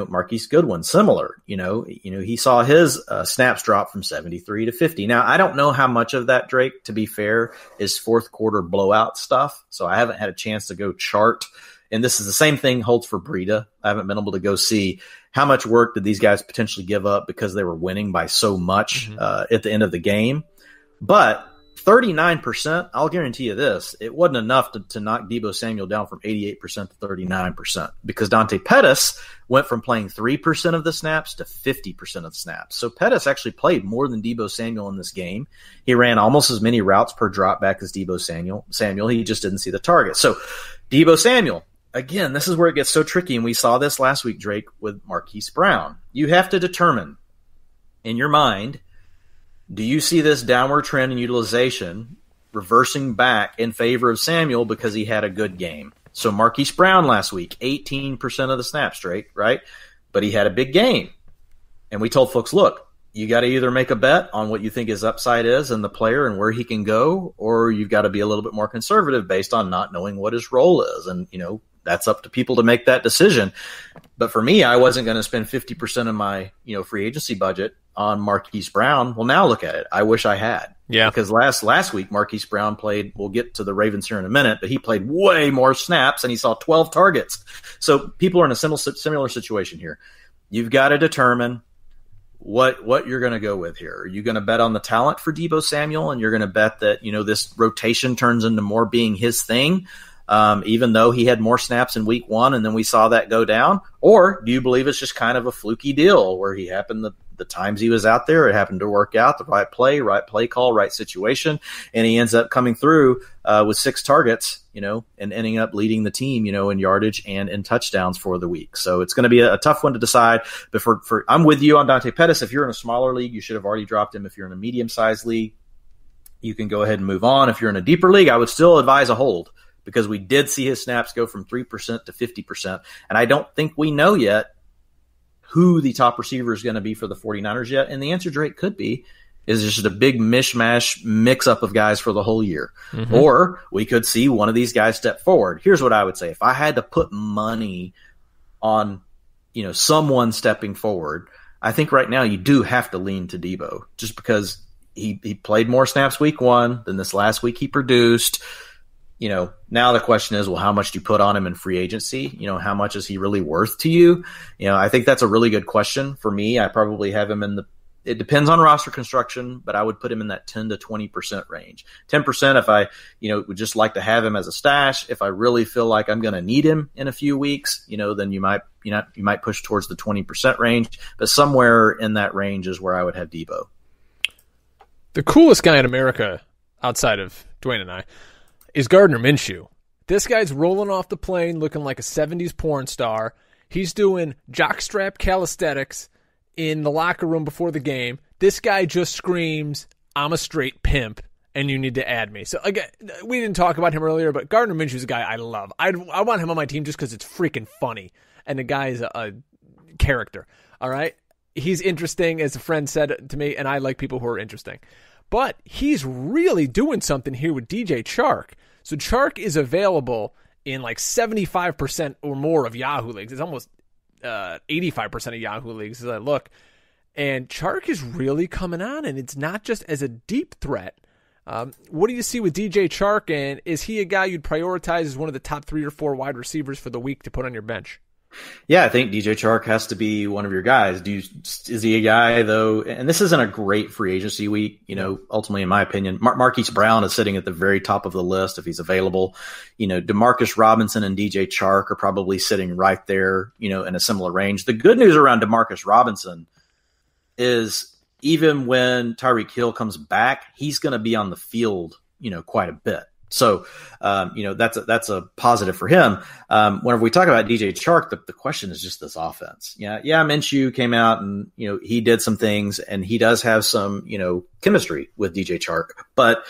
Marquise Goodwin, similar. He saw his snaps drop from 73 to 50. Now, I don't know how much of that, Drake, to be fair, is fourth quarter blowout stuff. So I haven't had a chance to go chart. And this is the same thing holds for Breida. I haven't been able to go see how much work did these guys potentially give up because they were winning by so much at the end of the game. But 39%, I'll guarantee you this, it wasn't enough to knock Deebo Samuel down from 88% to 39%, because Dante Pettis went from playing 3% of the snaps to 50% of the snaps. So Pettis actually played more than Deebo Samuel in this game. He ran almost as many routes per dropback as Deebo Samuel. He just didn't see the target. So Deebo Samuel, again, this is where it gets so tricky, and we saw this last week, Drake, with Marquise Brown. You have to determine in your mind, do you see this downward trend in utilization reversing back in favor of Samuel because he had a good game? So Marquise Brown last week, 18% of the snaps, Drake, right? But he had a big game. And we told folks, look, you got to either make a bet on what you think his upside is and the player and where he can go, or you've got to be a little bit more conservative based on not knowing what his role is. And, that's up to people to make that decision. But for me, I wasn't going to spend 50% of my, free agency budget on Marquise Brown. Well, now look at it. I wish I had. Yeah. Because last week, Marquise Brown played, we'll get to the Ravens here in a minute, but he played way more snaps and he saw 12 targets. So people are in a similar situation here. You've got to determine what you're going to go with here. Are you going to bet on the talent for Deebo Samuel, and you're going to bet that, this rotation turns into more being his thing? Even though he had more snaps in week 1 and then we saw that go down? Or do you believe it's just kind of a fluky deal where he happened the times he was out there, it happened to work out, the right play call, right situation, and he ends up coming through with 6 targets, and ending up leading the team, in yardage and in touchdowns for the week. So it's going to be a tough one to decide. But for I'm with you on Dante Pettis. If you're in a smaller league, you should have already dropped him. If you're in a medium-sized league, you can go ahead and move on. If you're in a deeper league, I would still advise a hold, because we did see his snaps go from 3% to 50%. And I don't think we know yet who the top receiver is going to be for the 49ers yet. And the answer, Drake, could be is just a big mishmash mix-up of guys for the whole year. Or we could see one of these guys step forward. Here's what I would say. If I had to put money on, someone stepping forward, I think right now you do have to lean to Deebo, just because he played more snaps week 1 than this last week he produced. Now the question is, well, how much do you put on him in free agency? How much is he really worth to you? I think that's a really good question. For me, I probably have him it depends on roster construction, but I would put him in that 10 to 20% range. 10% if I, would just like to have him as a stash. If I really feel like I'm going to need him in a few weeks, then you might push towards the 20% range, but somewhere in that range is where I would have Deebo. The coolest guy in America outside of Dwain and I is Gardner Minshew. This guy's rolling off the plane looking like a 70s porn star. He's doing jockstrap calisthenics in the locker room before the game. This guy just screams, I'm a straight pimp, and you need to add me. So, again, we didn't talk about him earlier, but Gardner Minshew's a guy I love. I want him on my team just because it's freaking funny, and the guy is a character, all right? He's interesting, as a friend said to me, and I like people who are interesting. But he's really doing something here with DJ Chark. So Chark is available in like 75% or more of Yahoo leagues. It's almost 85% of Yahoo leagues as I look. And Chark is really coming on, and it's not just as a deep threat. What do you see with DJ Chark, and is he a guy you'd prioritize as one of the top 3 or 4 wide receivers for the week to put on your bench? Yeah, I think DJ Chark has to be one of your guys. Is he a guy though? And this isn't a great free agency week, ultimately in my opinion. Marquise Brown is sitting at the very top of the list if he's available. DeMarcus Robinson and DJ Chark are probably sitting right there, in a similar range. The good news around DeMarcus Robinson is even when Tyreek Hill comes back, he's going to be on the field, quite a bit. So, that's a positive for him. Whenever we talk about DJ Chark, the question is just this offense. Yeah. Minshew came out and, he did some things and he does have some, chemistry with DJ Chark, but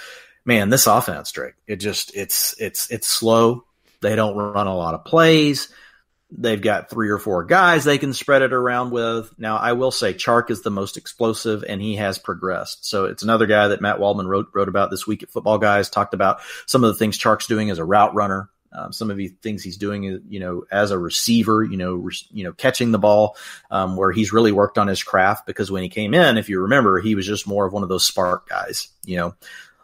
man, this offense, Drake, it's slow. They don't run a lot of plays. They've got 3 or 4 guys they can spread it around with. Now, I will say Chark is the most explosive, and he has progressed. So it's another guy that Matt Waldman wrote about this week at Football Guys, talked about some of the things Chark's doing as a route runner, some of the things he's doing, as a receiver, catching the ball, where he's really worked on his craft, because when he came in, if you remember, he was just more of one of those spark guys,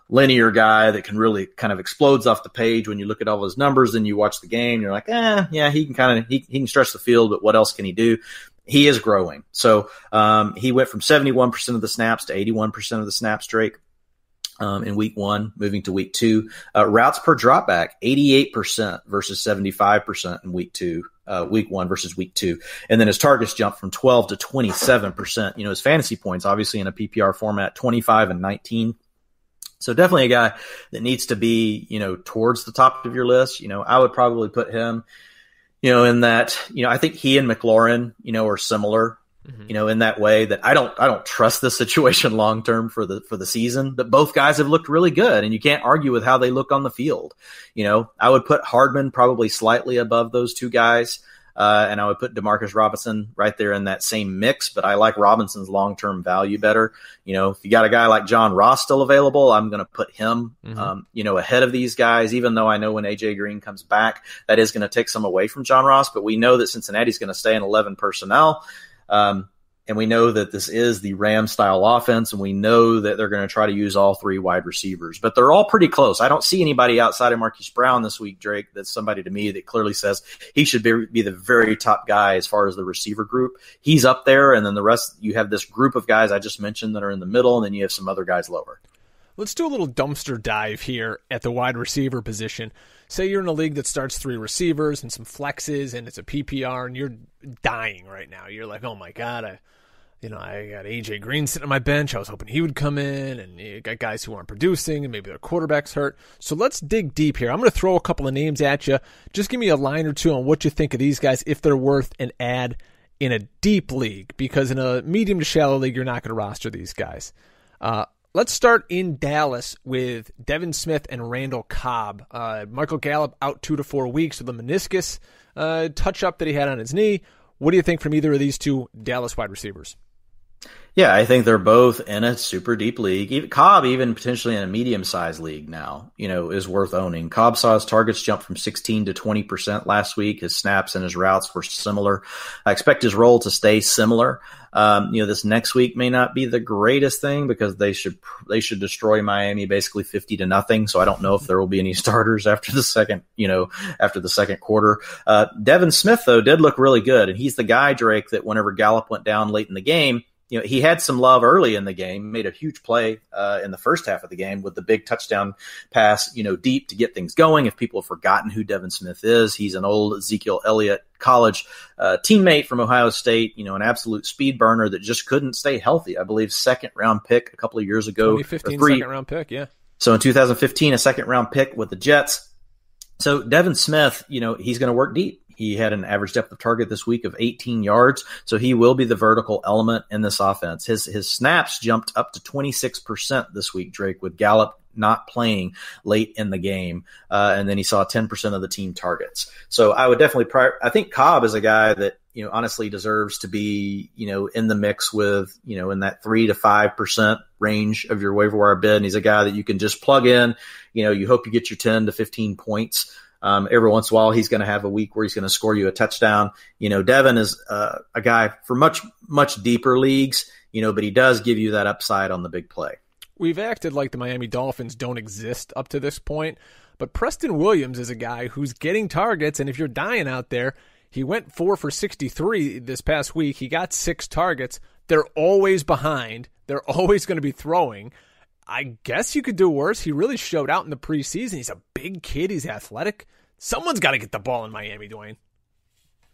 linear guy that can really kind of explodes off the page when you look at all his numbers and you watch the game. You're like, yeah, he can stretch the field, but what else can he do? He is growing. So he went from 71% of the snaps to 81% of the snaps, Drake, in week 1, moving to week 2. Routes per dropback, 88% versus 75% in week 2. Week 1 versus week 2. And then his targets jumped from 12 to 27%. His fantasy points, obviously in a PPR format, 25 and 19. So definitely a guy that needs to be, towards the top of your list. I would probably put him, in that, I think he and McLaurin, are similar, in that way that I don't trust this situation long-term for the season, but both guys have looked really good and you can't argue with how they look on the field. I would put Hardman probably slightly above those two guys. And I would put DeMarcus Robinson right there in that same mix, but I like Robinson's long-term value better. If you got a guy like John Ross still available, I'm going to put him, ahead of these guys, even though I know when AJ Green comes back, that is going to take some away from John Ross, but we know that Cincinnati's going to stay in 11 personnel. And we know that this is the Ram style offense, and we know that they're going to try to use all 3 wide receivers, but they're all pretty close. I don't see anybody outside of Marquise Brown this week, Drake, that's somebody to me that clearly says he should be the very top guy as far as the receiver group. He's up there, and then the rest, you have this group of guys I just mentioned that are in the middle, and then you have some other guys lower. Let's do a little dumpster dive here at the wide receiver position. Say you're in a league that starts 3 receivers and some flexes, and it's a PPR, and you're dying right now. You're like, oh my God, I got AJ Green sitting on my bench. I was hoping he would come in, and you got guys who aren't producing, and maybe their quarterback's hurt. So let's dig deep here. I'm going to throw a couple of names at you. Just give me a line or two on what you think of these guys, if they're worth an ad in a deep league, because in a medium to shallow league, you're not going to roster these guys. Let's start in Dallas with Devon Smith and Randall Cobb. Michael Gallup out 2 to 4 weeks with a meniscus touch-up that he had on his knee. What do you think from either of these 2 Dallas wide receivers? Yeah, I think they're both in a super deep league. Cobb, even potentially in a medium-sized league now, is worth owning. Cobb saw his targets jump from 16 to 20% last week. His snaps and his routes were similar. I expect his role to stay similar. This next week may not be the greatest thing because they should destroy Miami basically 50-0. So I don't know if there will be any starters after the second quarter. Devon Smith though did look really good, and he's the guy, Drake, that whenever Gallup went down late in the game, he had some love early in the game, made a huge play in the first half of the game with the big touchdown pass, deep to get things going. If people have forgotten who Devon Smith is, he's an old Ezekiel Elliott college teammate from Ohio State, an absolute speed burner that just couldn't stay healthy. I believe 2nd round pick a couple of years ago. 2015 2nd round pick, yeah. So in 2015, a 2nd round pick with the Jets. So Devon Smith, he's going to work deep. He had an average depth of target this week of 18 yards, so he will be the vertical element in this offense. His snaps jumped up to 26% this week, Drake, with Gallup not playing late in the game, and then he saw 10% of the team targets. So I would definitely I think Cobb is a guy that honestly deserves to be in the mix with in that 3 to 5% range of your waiver wire bid. And he's a guy that you can just plug in. You hope you get your 10 to 15 points. Every once in a while, he's going to have a week where he's going to score you a touchdown. Devon is a guy for much, much deeper leagues, but he does give you that upside on the big play. We've acted like the Miami Dolphins don't exist up to this point, but Preston Williams is a guy who's getting targets, and if you're dying out there, He went 4 for 63 this past week. He got 6 targets. They're always behind. They're always going to be throwing. I guess you could do worse. He really showed out in the preseason. He's a big kid. He's athletic. Someone's got to get the ball in Miami, Dwayne.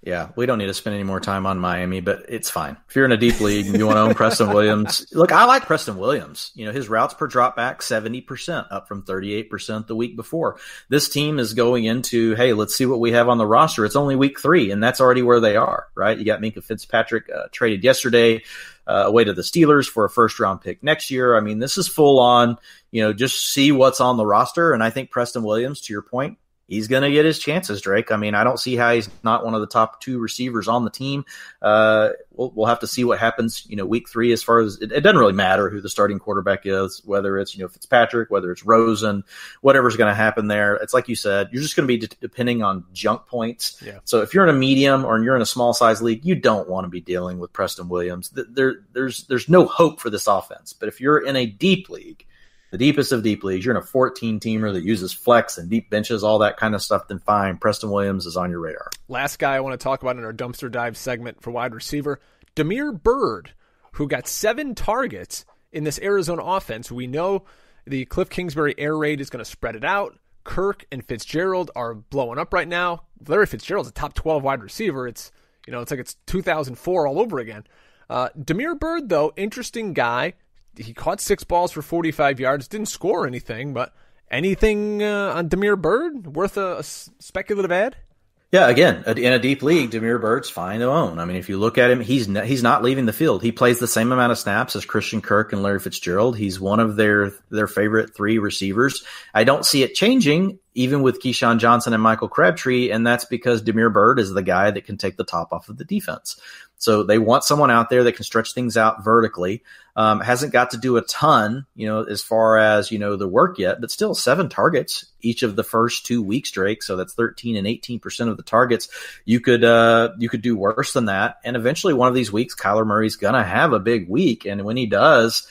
Yeah, we don't need to spend any more time on Miami, but it's fine. If you're in a deep league and you want to own Preston Williams, look, I like Preston Williams. His routes per drop back, 70%, up from 38% the week before. This team is going into, hey, let's see what we have on the roster. It's only week 3, and that's already where they are, right? You got Minkah Fitzpatrick traded yesterday away to the Steelers for a first-round pick next year. I mean, this is full on, just see what's on the roster, and I think Preston Williams, to your point, he's going to get his chances, Drake. I mean, I don't see how he's not one of the top 2 receivers on the team. We'll have to see what happens, week 3, as far as it doesn't really matter who the starting quarterback is, whether it's, Fitzpatrick, whether it's Rosen, whatever's going to happen there. It's like you said, you're just going to be depending on junk points. Yeah. So if you're in a medium or you're in a small size league, you don't want to be dealing with Preston Williams. There's no hope for this offense. But if you're in a deep league, the deepest of deep leagues, you're in a 14-teamer that uses flex and deep benches, all that kind of stuff, then fine. Preston Williams is on your radar. Last guy I want to talk about in our dumpster dive segment for wide receiver, Damir Byrd, who got 7 targets in this Arizona offense. We know the Cliff Kingsbury air raid is going to spread it out. Kirk and Fitzgerald are blowing up right now. Larry Fitzgerald's a top 12 wide receiver. It's like it's 2004 all over again. Damir Byrd, though, interesting guy. He caught 6 balls for 45 yards, didn't score anything, but anything on Damir Byrd worth a speculative ad? Yeah, again, in a deep league, Damir Byrd's fine to own. I mean, if you look at him, he's not leaving the field. He plays the same amount of snaps as Christian Kirk and Larry Fitzgerald. He's one of their favorite 3 receivers. I don't see it changing, even with Keyshawn Johnson and Michael Crabtree, and that's because Damir Byrd is the guy that can take the top off of the defense. So they want someone out there that can stretch things out vertically. Hasn't got to do a ton, as far as, the work yet, but still 7 targets each of the first 2 weeks, Drake. So that's 13 and 18% of the targets. You could do worse than that. And eventually one of these weeks, Kyler Murray's going to have a big week. And when he does,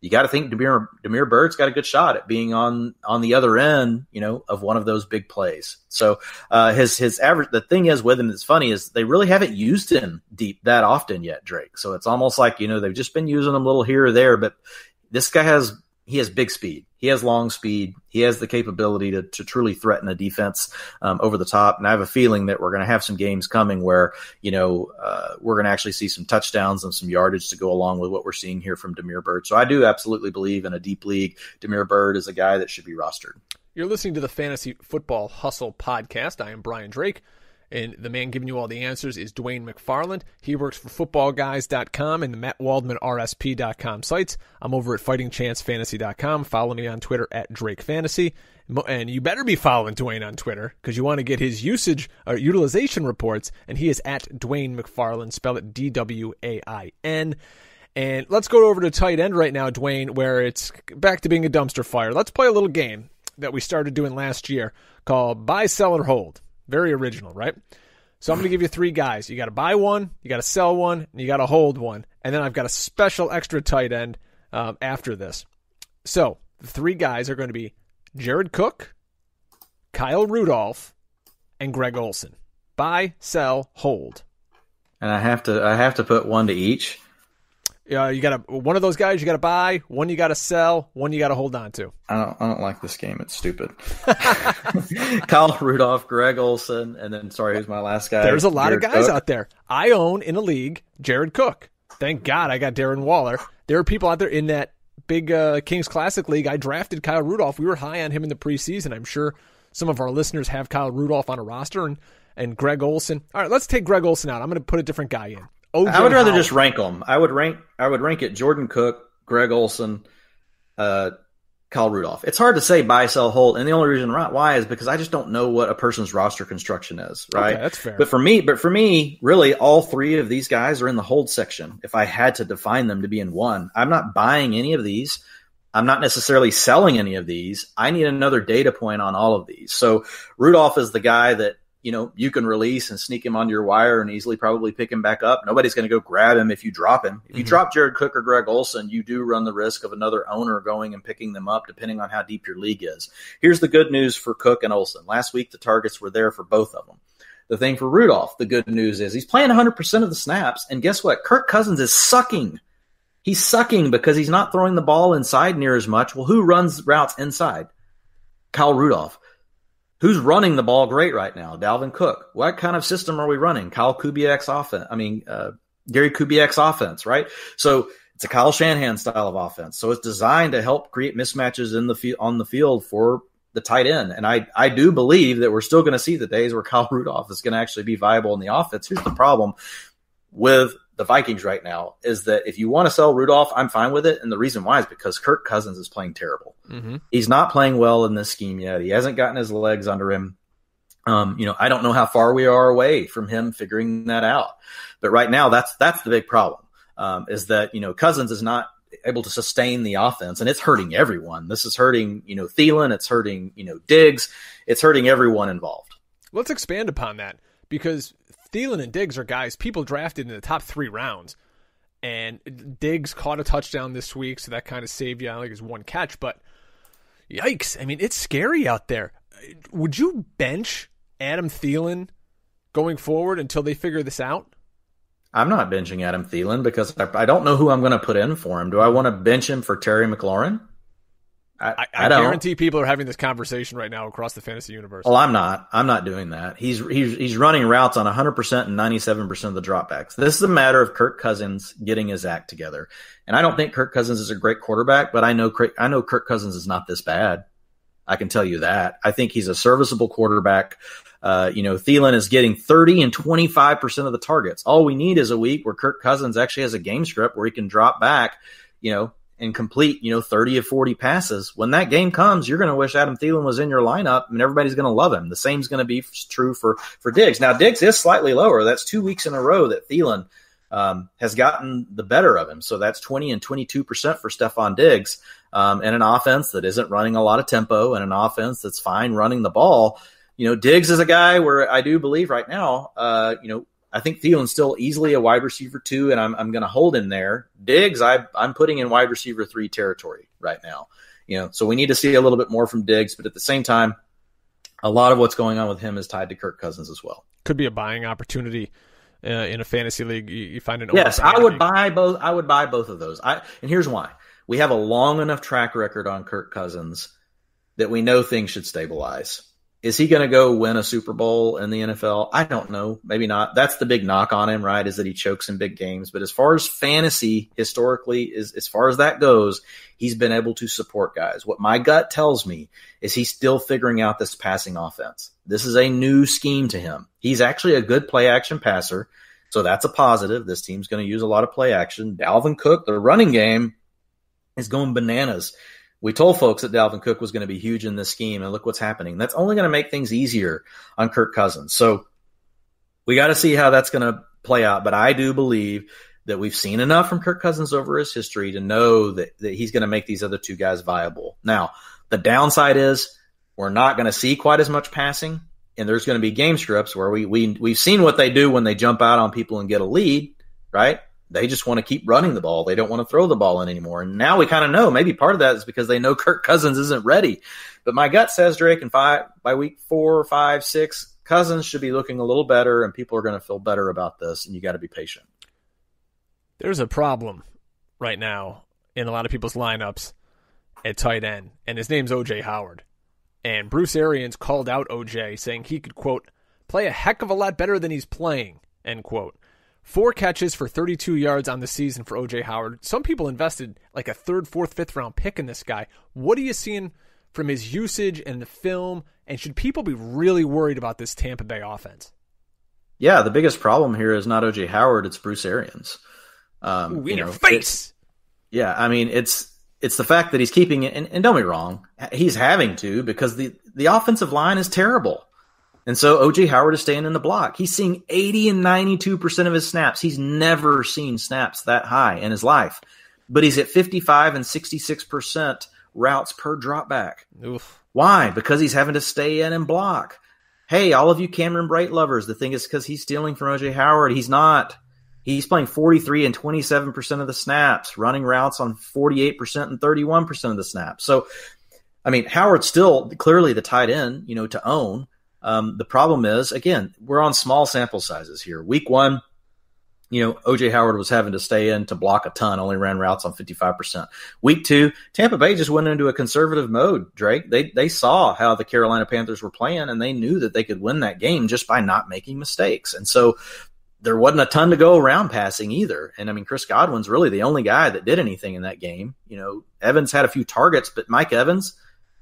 you got to think Damir Byrd's got a good shot at being on the other end, of one of those big plays. So his average, the thing is with him that's funny is they really haven't used him deep that often yet, Drake. So it's almost like, they've just been using him a little here or there, but this guy has big speed. He has long speed. He has the capability to truly threaten a defense over the top. And I have a feeling that we're going to have some games coming where, we're going to actually see some touchdowns and some yardage to go along with what we're seeing here from Damir Byrd. So I do absolutely believe in a deep league, Damir Byrd is a guy that should be rostered. You're listening to the Fantasy Football Hustle podcast. I am Brian Drake. And the man giving you all the answers is Dwain McFarland. He works for footballguys.com and the MattWaldmanRSP.com sites. I'm over at fightingchancefantasy.com. Follow me on Twitter at DrakeFantasy. And you better be following Dwain on Twitter because you want to get his utilization reports. And he is at Dwain McFarland. Spell it DWAIN. And let's go over to tight end right now, Dwain, where it's back to being a dumpster fire. Let's play a little game that we started doing last year called Buy, Sell, or Hold. Very original, right? So I'm going to give you 3 guys. You got to buy one, you got to sell one, and you got to hold one. And then I've got a special extra tight end after this. So the 3 guys are going to be Jared Cook, Kyle Rudolph, and Greg Olsen. Buy, sell, hold. And I have to put one to each. You got one of those guys you got to buy, one you got to sell, one you got to hold on to. I don't like this game. It's stupid. Kyle Rudolph, Greg Olsen, and then who's my last guy? There's a lot Jared of guys Cook out there. I own in a league Jared Cook. Thank God I got Darren Waller. There are people out there in that big Kings Classic league. I drafted Kyle Rudolph. We were high on him in the preseason. I'm sure some of our listeners have Kyle Rudolph on a roster and Greg Olsen. All right, let's take Greg Olsen out. I'm going to put a different guy in. I would rather just rank them. I would rank it Jordan Cook, Greg Olsen, Kyle Rudolph. It's hard to say buy, sell, hold, and the only reason why is because I just don't know what a person's roster construction is, right? Okay, that's fair. But for me, really, all 3 of these guys are in the hold section. If I had to define them to be in one, I'm not buying any of these. I'm not necessarily selling any of these. I need another data point on all of these. So Rudolph is the guy that you can release and sneak him onto your wire and easily probably pick him back up. Nobody's going to go grab him if you drop him. If you drop Jared Cook or Greg Olsen, you do run the risk of another owner going and picking them up depending on how deep your league is. Here's the good news for Cook and Olsen. Last week, the targets were there for both of them. the thing for Rudolph, the good news is he's playing 100% of the snaps. And guess what? Kirk Cousins is sucking. He's sucking because he's not throwing the ball inside near as much. Well, who runs routes inside? Kyle Rudolph. Who's running the ball great right now? Dalvin Cook. What kind of system are we running? Kyle Kubiak's offense. Gary Kubiak's offense, right? So it's a Kyle Shanahan style of offense. So it's designed to help create mismatches on the field for the tight end. And I do believe that we're still going to see the days where Kyle Rudolph is going to actually be viable in the offense. Here's the problem with the Vikings right now is that if you want to sell Rudolph, I'm fine with it. And the reason why is because Kirk Cousins is playing terrible. Mm-hmm. He's not playing well in this scheme yet. He hasn't gotten his legs under him. I don't know how far we are away from him figuring that out. But right now, that's the big problem, is that, Cousins is not able to sustain the offense, and it's hurting everyone. This is hurting, Thielen. It's hurting, Diggs. It's hurting everyone involved. Let's expand upon that, because Thielen and Diggs are guys people drafted in the top 3 rounds. And Diggs caught a touchdown this week, so that kind of saved you. I think it's one catch, but yikes. I mean, it's scary out there. Would you bench Adam Thielen going forward until they figure this out? I'm not benching Adam Thielen because I don't know who I'm going to put in for him. Do I want to bench him for Terry McLaurin? I guarantee people are having this conversation right now across the fantasy universe. Well, I'm not doing that. He's running routes on 100% and 97% of the dropbacks. This is a matter of Kirk Cousins getting his act together. And I don't think Kirk Cousins is a great quarterback, but I know Kirk Cousins is not this bad. I can tell you that. I think he's a serviceable quarterback. Thielen is getting 30 and 25% of the targets. All we need is a week where Kirk Cousins actually has a game script where he can drop back, and complete, 30 or 40 passes. When that game comes, you're going to wish Adam Thielen was in your lineup, and everybody's going to love him. The same's going to be true for Diggs. Now, Diggs is slightly lower. That's 2 weeks in a row that Thielen has gotten the better of him. So that's 20 and 22% for Stephon Diggs, and an offense that isn't running a lot of tempo and an offense that's fine running the ball. Diggs is a guy where I do believe right now, I think Thielen's still easily a wide receiver 2, and I'm going to hold him there. Diggs, I'm putting in wide receiver 3 territory right now. So we need to see a little bit more from Diggs, but at the same time, a lot of what's going on with him is tied to Kirk Cousins as well. Could be a buying opportunity in a fantasy league. You find an yes, I would buy both. I would buy both of those. And here's why: we have a long enough track record on Kirk Cousins that we know things should stabilize. Is he going to go win a Super Bowl in the NFL? I don't know. Maybe not. That's the big knock on him, right? Is that he chokes in big games. But as far as fantasy historically, as far as that goes, he's been able to support guys. What my gut tells me is he's still figuring out this passing offense. This is a new scheme to him. He's actually a good play action passer. So that's a positive. This team's going to use a lot of play action. Dalvin Cook, the running game, is going bananas. We told folks that Dalvin Cook was going to be huge in this scheme, and look what's happening. That's only going to make things easier on Kirk Cousins. So we got to see how that's going to play out. But I do believe that we've seen enough from Kirk Cousins over his history to know that he's going to make these other 2 guys viable. Now, the downside is we're not going to see quite as much passing, and there's going to be game scripts where we've seen what they do when they jump out on people and get a lead, right? They just want to keep running the ball. They don't want to throw the ball in anymore. And now we kind of know maybe part of that is because they know Kirk Cousins isn't ready. But my gut says, Drake, by week 4, 5, 6, Cousins should be looking a little better, and people are going to feel better about this, and you got to be patient. There's a problem right now in a lot of people's lineups at tight end, and his name's O.J. Howard. And Bruce Arians called out O.J., saying he could, quote, play a heck of a lot better than he's playing, end quote. 4 catches for 32 yards on the season for O.J. Howard. Some people invested like a 3rd, 4th, 5th round pick in this guy. What are you seeing from his usage and the film? And should people be really worried about this Tampa Bay offense? Yeah, the biggest problem here is not O.J. Howard, it's Bruce Arians. In your face! It's the fact that he's keeping it, and don't be wrong, he's having to because the offensive line is terrible. And so O.J. Howard is staying in the block. He's seeing 80 and 92% of his snaps. He's never seen snaps that high in his life. But he's at 55 and 66% routes per dropback. Oof. Why? Because he's having to stay in and block. Hey, all of you Cameron Brate lovers, the thing is because he's stealing from O.J. Howard. He's not. He's playing 43 and 27% of the snaps, running routes on 48% and 31% of the snaps. So, Howard's still clearly the tight end, to own. The problem is, again, we're on small sample sizes here. Week 1, O.J. Howard was having to stay in to block a ton, only ran routes on 55%. Week 2, Tampa Bay just went into a conservative mode, Drake. They saw how the Carolina Panthers were playing, and they knew that they could win that game just by not making mistakes. And so there wasn't a ton to go around passing either. And, I mean, Chris Godwin's really the only guy that did anything in that game. Evans had a few targets, but Mike Evans,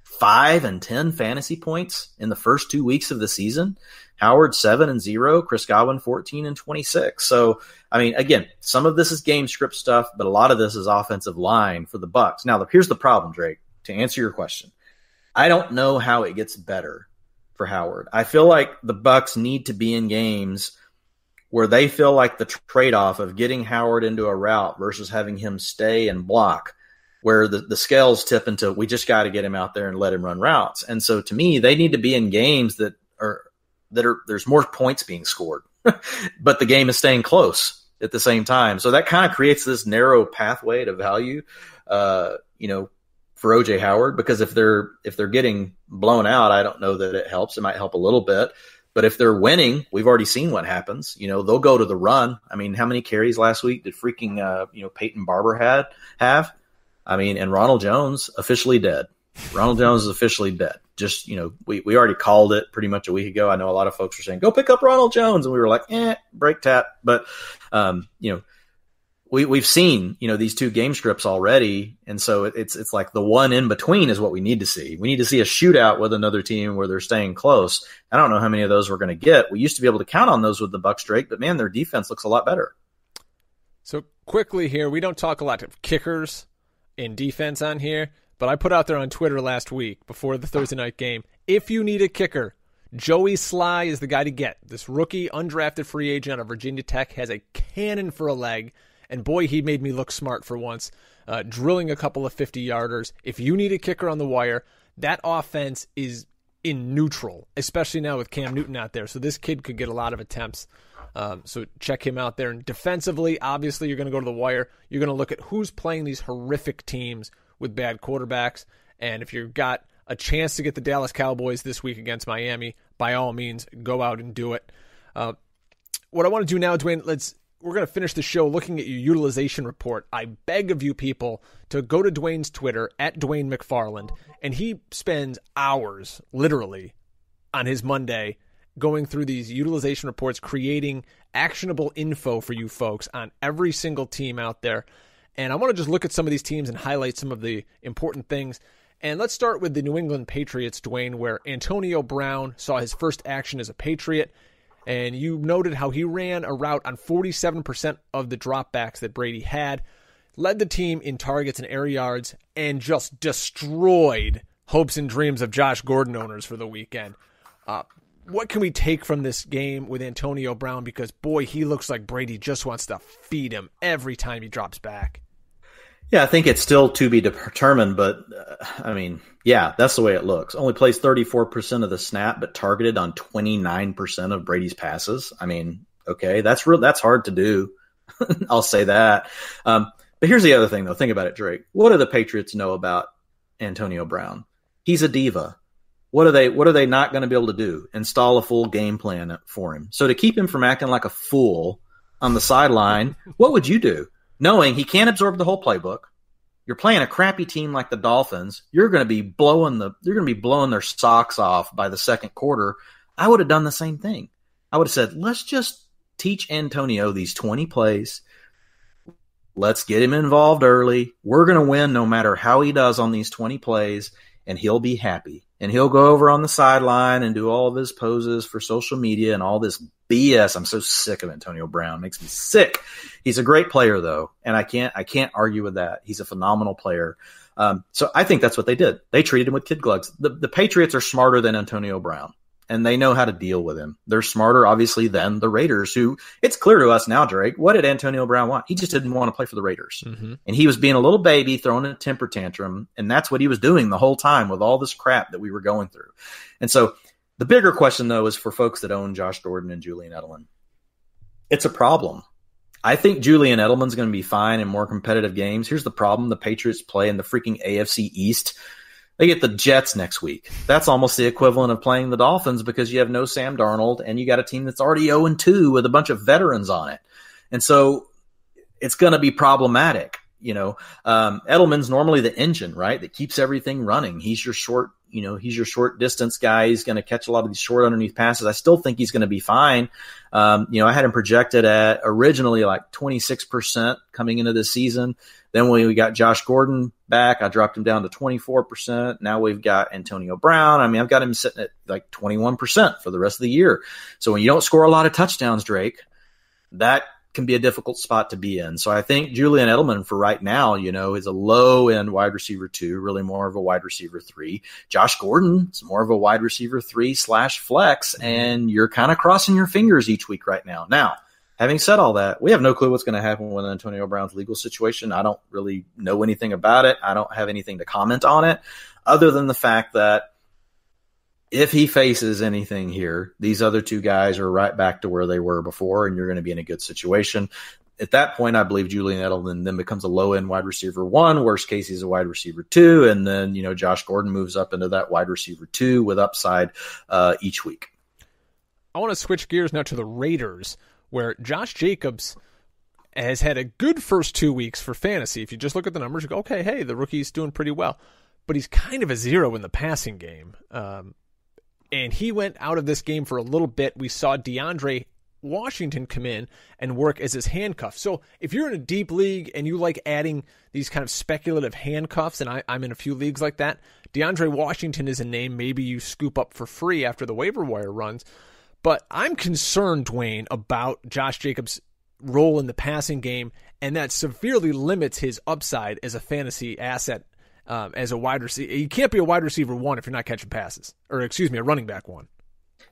5 and 10 fantasy points in the first 2 weeks of the season. Howard 7 and 0, Chris Godwin 14 and 26. So, I mean, again, some of this is game script stuff, but a lot of this is offensive line for the Bucs. Now, here's the problem, Drake, to answer your question. I don't know how it gets better for Howard. I feel like the Bucs need to be in games where they feel like the trade-off of getting Howard into a route versus having him stay and block, where the scales tip into we just got to get him out there and let him run routes. And so to me, they need to be in games that are there's more points being scored, but the game is staying close at the same time. So that kind of creates this narrow pathway to value, for O.J. Howard, because if they're getting blown out, I don't know that it helps. It might help a little bit. But if they're winning, we've already seen what happens. They'll go to the run. I mean, how many carries last week did freaking Peyton Barber have? I mean, and Ronald Jones officially dead. Ronald Jones is officially dead. Just, we already called it pretty much a week ago. I know a lot of folks were saying, go pick up Ronald Jones. And we were like, break tap. But, we've seen, these 2 game scripts already. And so it's like the one in between is what we need to see. We need to see a shootout with another team where they're staying close. I don't know how many of those we're going to get. We used to be able to count on those with the Bucs, Drake, but man, their defense looks a lot better. So quickly here, we don't talk a lot of kickers in defense on here, but I put out there on Twitter last week before the Thursday night game, if you need a kicker, Joey Sly is the guy to get. This rookie, undrafted free agent out of Virginia Tech has a cannon for a leg, and boy, he made me look smart for once, drilling a couple of 50-yarders. If you need a kicker on the wire, that offense is in neutral, especially now with Cam Newton out there, so this kid could get a lot of attempts. So check him out there. And defensively, obviously, you're going to go to the wire. You're going to look at who's playing these horrific teams with bad quarterbacks. And if you've got a chance to get the Dallas Cowboys this week against Miami, by all means, go out and do it. What I want to do now, Dwayne, we're going to finish the show looking at your utilization report. I beg of you people to go to Dwayne's Twitter, at Dwain McFarland, and he spends hours, literally, on his Monday going through these utilization reports, creating actionable info for you folks on every single team out there. And I want to just look at some of these teams and highlight some of the important things. And let's start with the New England Patriots, Dwayne, where Antonio Brown saw his first action as a Patriot. And you noted how he ran a route on 47% of the dropbacks that Brady had, led the team in targets and air yards, and just destroyed hopes and dreams of Josh Gordon owners for the weekend. What can we take from this game with Antonio Brown? Because, boy, he looks like Brady just wants to feed him every time he drops back. Yeah, I think it's still to be determined, but, that's the way it looks. Only plays 34% of the snap, but targeted on 29% of Brady's passes. I mean, okay, that's hard to do. I'll say that. But here's the other thing, though. Think about it, Drake. What do the Patriots know about Antonio Brown? He's a diva. What are they not going to be able to do? Install a full game plan for him. So to keep him from acting like a fool on the sideline, what would you do? Knowing he can't absorb the whole playbook, you're playing a crappy team like the Dolphins, you're going to be blowing their socks off by the second quarter. I would have done the same thing. I would have said, let's just teach Antonio these 20 plays. Let's get him involved early. We're going to win no matter how he does on these 20 plays, and he'll be happy. And he'll go over on the sideline and do all of his poses for social media and all this BS. I'm so sick of Antonio Brown. Makes me sick. He's a great player, though, and I can't argue with that. He's a phenomenal player. So I think that's what they did. They treated him with kid gloves. The Patriots are smarter than Antonio Brown, and they know how to deal with him. They're smarter, obviously, than the Raiders, who it's clear to us now, Drake, what did Antonio Brown want? He just didn't want to play for the Raiders. Mm-hmm. And he was being a little baby, throwing a temper tantrum, and that's what he was doing the whole time with all this crap that we were going through. And so the bigger question, though, is for folks that own Josh Gordon and Julian Edelman. It's a problem. I think Julian Edelman's going to be fine in more competitive games. Here's the problem. The Patriots play in the freaking AFC East. They get the Jets next week. That's almost the equivalent of playing the Dolphins because you have no Sam Darnold and you got a team that's already 0-2 with a bunch of veterans on it. And so it's going to be problematic. Edelman's normally the engine, right? That keeps everything running. He's your short distance guy. He's going to catch a lot of these short underneath passes. I still think he's going to be fine. I had him projected at originally like 26% coming into this season. Then when we got Josh Gordon back, I dropped him down to 24%. Now we've got Antonio Brown. I mean, I've got him sitting at like 21% for the rest of the year. So when you don't score a lot of touchdowns, Drake, that can be a difficult spot to be in. So I think Julian Edelman for right now, is a low end wide receiver 2, really more of a wide receiver 3. Josh Gordon is more of a wide receiver 3/flex, and you're kind of crossing your fingers each week right now. Now, having said all that, we have no clue what's going to happen with Antonio Brown's legal situation. I don't really know anything about it. I don't have anything to comment on it other than the fact that if he faces anything here, these other two guys are right back to where they were before, and you're going to be in a good situation. At that point, I believe Julian Edelman then becomes a low-end wide receiver 1. Worst case, he's a wide receiver 2. And then, Josh Gordon moves up into that wide receiver 2 with upside each week. I want to switch gears now to the Raiders, where Josh Jacobs has had a good first 2 weeks for fantasy. If you just look at the numbers, you go, okay, hey, the rookie's doing pretty well. But he's kind of a zero in the passing game. And he went out of this game for a little bit. We saw DeAndre Washington come in and work as his handcuff. So if you're in a deep league and you like adding these kind of speculative handcuffs, and I'm in a few leagues like that, DeAndre Washington is a name maybe you scoop up for free after the waiver wire runs. But I'm concerned, Dwain, about Josh Jacobs' role in the passing game, and that severely limits his upside as a fantasy asset. As a wide receiver, you can't be a wide receiver 1 if you're not catching passes, or a running back 1.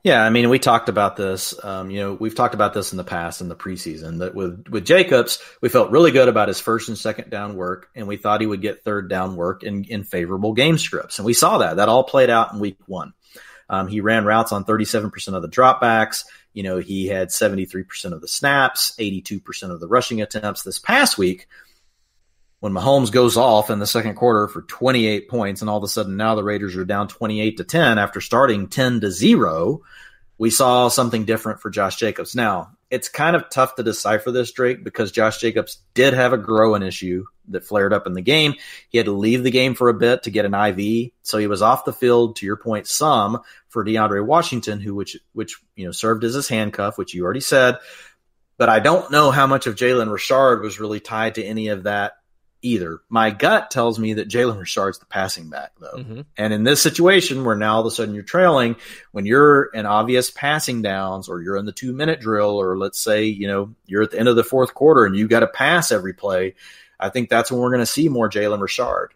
Yeah, I mean, we talked about this. We've talked about this in the past in the preseason. That with Jacobs, we felt really good about his first and second down work, and we thought he would get third down work in favorable game scripts, and we saw that. That all played out in week 1. He ran routes on 37% of the dropbacks. He had 73% of the snaps, 82% of the rushing attempts. This past week, when Mahomes goes off in the second quarter for 28 points, and all of a sudden now the Raiders are down 28-10 after starting 10-0, we saw something different for Josh Jacobs. Now, it's kind of tough to decipher this, Drake, because Josh Jacobs did have a growing issue that flared up in the game. He had to leave the game for a bit to get an IV, so he was off the field, to your point, some for DeAndre Washington, which served as his handcuff, which you already said. But I don't know how much of Jalen Richard was really tied to any of that either. My gut tells me that Jalen Richard's the passing back, though. Mm-hmm. And in this situation where now all of a sudden you're trailing, when you're in obvious passing downs, or you're in the 2-minute drill, or let's say, you're at the end of the fourth quarter and you've got to pass every play, I think that's when we're going to see more Jalen Richard.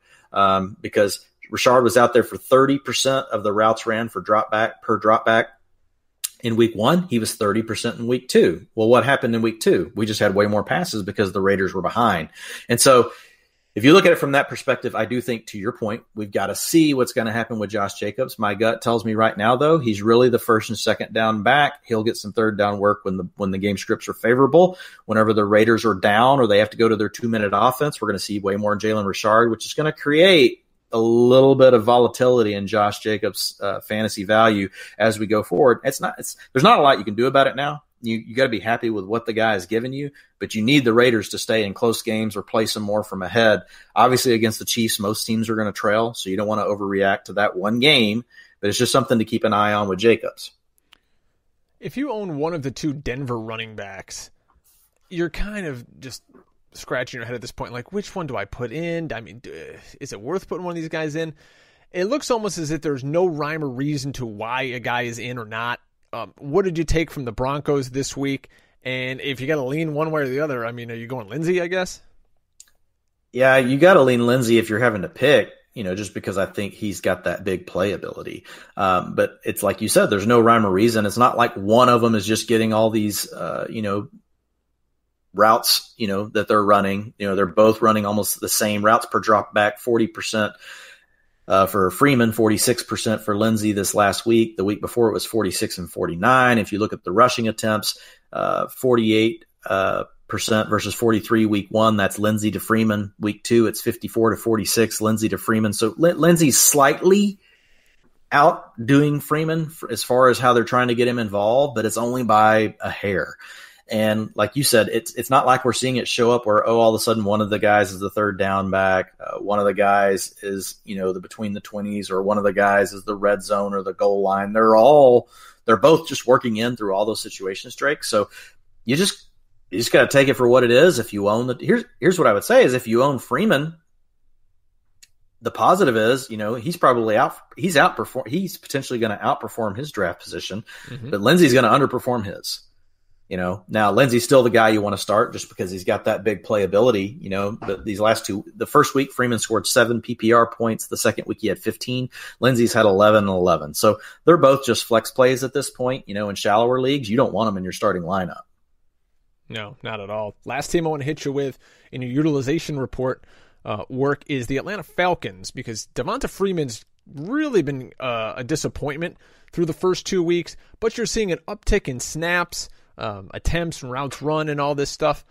Because Richard was out there for 30% of the routes ran per dropback. In week 1, he was 30% in week 2. Well, what happened in week 2? We just had way more passes because the Raiders were behind. And so if you look at it from that perspective, I do think, to your point, we've got to see what's going to happen with Josh Jacobs. My gut tells me right now, though, he's really the first and second down back. He'll get some third down work when the game scripts are favorable. Whenever the Raiders are down or they have to go to their 2-minute offense, we're going to see way more Jalen Richard, which is going to create a little bit of volatility in Josh Jacobs' fantasy value as we go forward. There's not a lot you can do about it now. You got to be happy with what the guy has given you, but you need the Raiders to stay in close games or play some more from ahead. Obviously, against the Chiefs, most teams are going to trail, so you don't want to overreact to that one game, but it's just something to keep an eye on with Jacobs. If you own one of the 2 Denver running backs, you're kind of just scratching your head at this point, like, which one do I put in? I mean, is it worth putting one of these guys in? It looks almost as if there's no rhyme or reason to why a guy is in or not. What did you take from the Broncos this week? And if you got to lean one way or the other, I mean, are you going Lindsey, I guess? Yeah, you got to lean Lindsey if you're having to pick, just because I think he's got that big playability. But it's like you said, there's no rhyme or reason. It's not like one of them is just getting all these, routes, that they're running. They're both running almost the same routes per drop back, 40%. For Freeman, 46% for Lindsey this last week. The week before it was 46 and 49. If you look at the rushing attempts, 48% versus 43 week 1. That's Lindsey to Freeman. Week 2, it's 54 to 46, Lindsey to Freeman. So Lindsey's slightly outdoing Freeman as far as how they're trying to get him involved, but it's only by a hair. And like you said, it's not like we're seeing it show up where, all of a sudden one of the guys is the third down back. One of the guys is, the between the 20s, or one of the guys is the red zone or the goal line. They're both just working in through all those situations, Drake. So you just got to take it for what it is. If you own here's what I would say is, if you own Freeman, the positive is, he's probably he's potentially going to outperform his draft position, but Lindsey's going to underperform his. Now Lindsey's still the guy you want to start just because he's got that big playability, but these last two, the first week Freeman scored 7 PPR points. The second week he had 15. Lindsey's had 11 and 11. So they're both just flex plays at this point, in shallower leagues. You don't want them in your starting lineup. No, not at all. Last team I want to hit you with in your utilization report work is the Atlanta Falcons, because Devonta Freeman's really been a disappointment through the first 2 weeks, but you're seeing an uptick in snaps, attempts and routes run and all this stuff.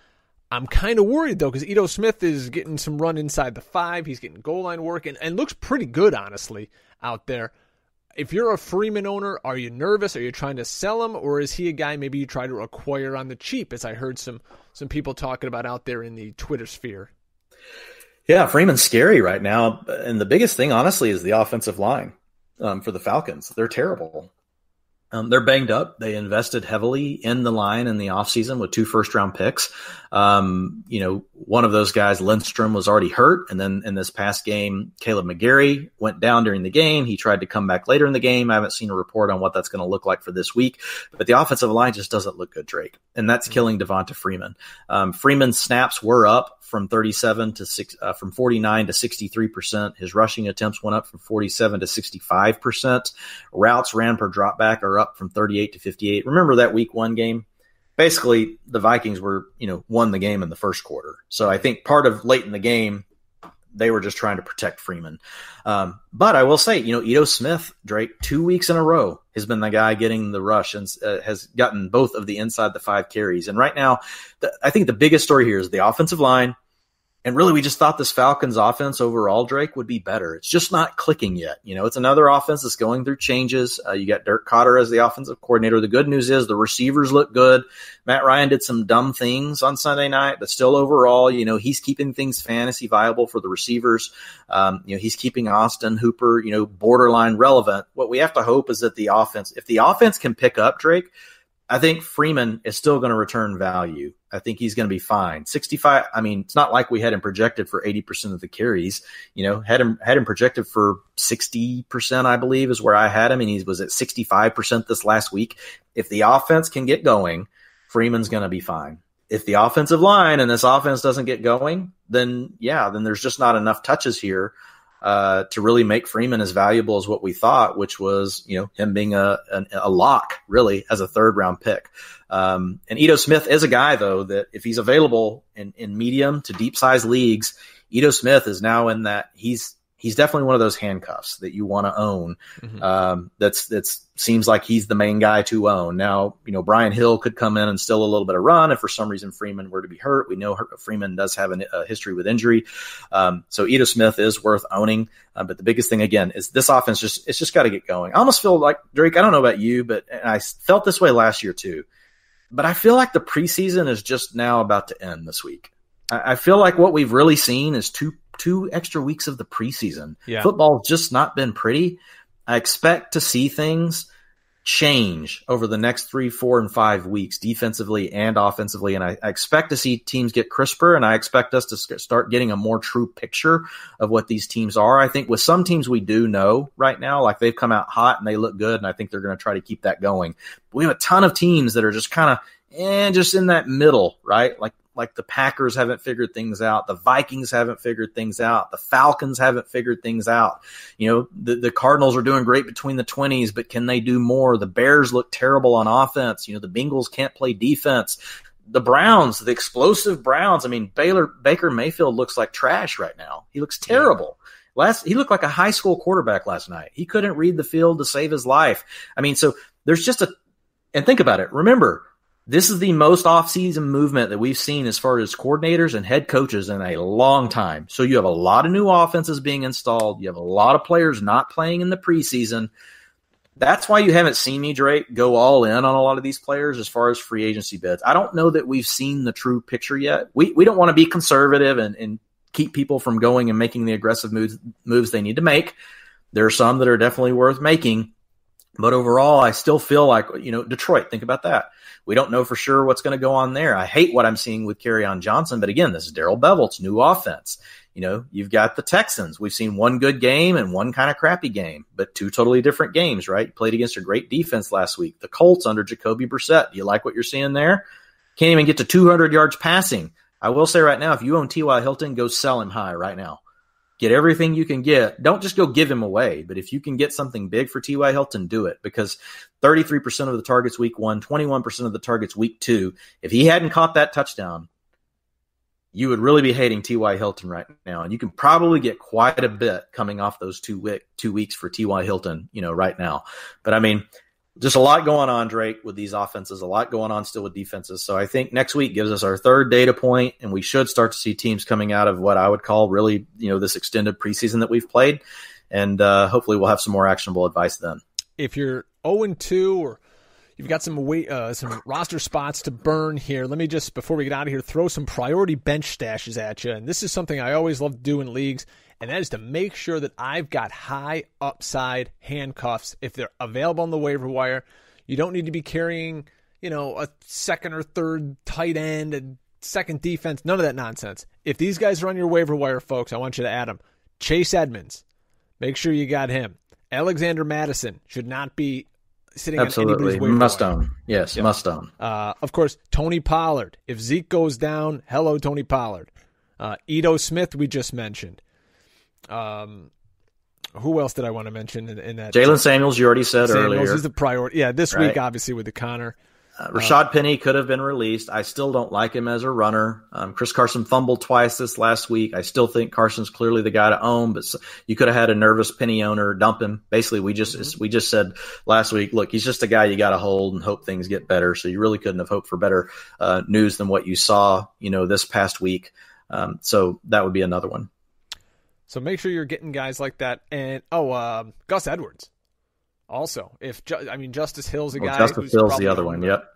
I'm kind of worried, though, because Ito Smith is getting some run inside the 5. He's getting goal line work and looks pretty good, honestly, out there. If you're a Freeman owner, are you nervous? Are you trying to sell him? Or is he a guy maybe you try to acquire on the cheap, as I heard some people talking about out there in the Twitter sphere? Yeah, Freeman's scary right now. And the biggest thing, honestly, is the offensive line for the Falcons. They're terrible. They're banged up. They invested heavily in the line in the offseason with 2 first-round picks. One of those guys, Lindstrom, was already hurt. And then in this past game, Caleb McGarry went down during the game. He tried to come back later in the game. I haven't seen a report on what that's going to look like for this week. But the offensive line just doesn't look good, Drake. And that's killing Devonta Freeman. Freeman's snaps were up from 49 to 63%. His rushing attempts went up from 47 to 65%. Routes ran per dropback are up from 38 to 58. Remember that week 1 game? Basically, the Vikings won the game in the first quarter. So I think part of late in the game, they were just trying to protect Freeman. But I will say, Ito Smith, Drake, 2 weeks in a row has been the guy getting the rush and has gotten both of the inside the 5 carries. And right now, I think the biggest story here is the offensive line. And really, we just thought this Falcons offense overall, Drake, would be better. It's just not clicking yet. It's another offense that's going through changes. You got Dirk Cotter as the offensive coordinator. The good news is the receivers look good. Matt Ryan did some dumb things on Sunday night, but still overall, he's keeping things fantasy viable for the receivers. He's keeping Austin Hooper, borderline relevant. What we have to hope is that if the offense can pick up, Drake, I think Freeman is still going to return value. I think he's going to be fine. 65. I mean, it's not like we had him projected for 80% of the carries. Had him projected for 60%, I believe, is where I had him, and he was at 65% this last week. If the offense can get going, Freeman's going to be fine. If the offensive line and this offense doesn't get going, then there's just not enough touches here to really make Freeman as valuable as what we thought, which was, him being a lock, really, as a 3rd-round pick. And Ito Smith is a guy, though, that if he's available in medium to deep-size leagues, Ito Smith is now in that he's definitely one of those handcuffs that you want to own. That's seems like he's the main guy to own. Now, Brian Hill could come in and still a little bit of run if for some reason Freeman were to be hurt. We know Freeman does have a history with injury. So Ito Smith is worth owning. But the biggest thing, again, is this offense it's just got to get going. I almost feel like, Drake, I don't know about you, but I felt this way last year too. But I feel like the preseason is just now about to end this week. I feel like what we've really seen is two extra weeks of the preseason. Yeah. Football's just not been pretty. I expect to see things change over the next 3, 4, and 5 weeks, defensively and offensively. And I expect to see teams get crisper, and I expect us to start getting a more true picture of what these teams are. I think with some teams we do know right now, like they've come out hot and they look good, and I think they're going to try to keep that going. But we have a ton of teams that are just kind of just in that middle, right? Like the Packers haven't figured things out. The Vikings haven't figured things out. The Falcons haven't figured things out. The Cardinals are doing great between the 20s, but can they do more? The Bears look terrible on offense. The Bengals can't play defense. The Browns, the explosive Browns. I mean, Baker Mayfield looks like trash right now. He looks terrible. He looked like a high school quarterback last night. He couldn't read the field to save his life. I mean, so there's just and think about it. Remember, This is the most off-season movement that we've seen as far as coordinators and head coaches in a long time. So you have a lot of new offenses being installed. You have a lot of players not playing in the preseason. That's why you haven't seen me, Drake, go all in on a lot of these players as far as free agency bids. I don't know that we've seen the true picture yet. We don't want to be conservative and keep people from going and making the aggressive moves they need to make. There are some that are definitely worth making. But overall, I still feel like, Detroit, think about that. We don't know for sure what's going to go on there. I hate what I'm seeing with Kerryon Johnson, but again, this is Darrell Bevel's new offense. You've got the Texans. We've seen one good game and one kind of crappy game, but two totally different games, right? You played against a great defense last week. The Colts under Jacoby Brissett. Do you like what you're seeing there? Can't even get to 200 yards passing. I will say right now, if you own T.Y. Hilton, go sell him high right now. Get everything you can get. Don't just go give him away, but if you can get something big for T.Y. Hilton, do it, because 33% of the targets week 1, 21% of the targets week 2. If he hadn't caught that touchdown, you would really be hating T.Y. Hilton right now, and you can probably get quite a bit coming off those 2 weeks for T.Y. Hilton, right now. But I mean, just a lot going on, Drake, with these offenses, a lot going on still with defenses. So I think next week gives us our third data point, and we should start to see teams coming out of what I would call really, this extended preseason that we've played. And hopefully we'll have some more actionable advice then. If you're 0-2 or you've got some roster spots to burn here, let me just, before we get out of here, throw some priority bench stashes at you. And this is something I always love to do in leagues, and that is to make sure that I've got high upside handcuffs if they're available on the waiver wire. You don't need to be carrying, a second or third tight end and second defense, none of that nonsense. If these guys are on your waiver wire, folks, I want you to add them. Chase Edmonds, make sure you got him. Alexander Madison should not be sitting on anybody's waiver must wire. own. Yes, yep. Must own. Of course, Tony Pollard. If Zeke goes down, hello, Tony Pollard. Ito Smith, we just mentioned. Who else did I want to mention in that? Jalen Samuels, you already said earlier. Is the priority. Yeah, this week, obviously, with the Connor. Rashad Penny could have been released. I still don't like him as a runner. Chris Carson fumbled twice this last week. I still think Carson's clearly the guy to own, but you could have had a nervous Penny owner dump him. Basically, we just said last week, look, he's just a guy you got to hold and hope things get better. So you really couldn't have hoped for better news than what you saw, this past week. So that would be another one. So make sure you're getting guys like that. And, Gus Edwards. Also, Justice Hill's a guy. Justice Hill's the other one. Yep.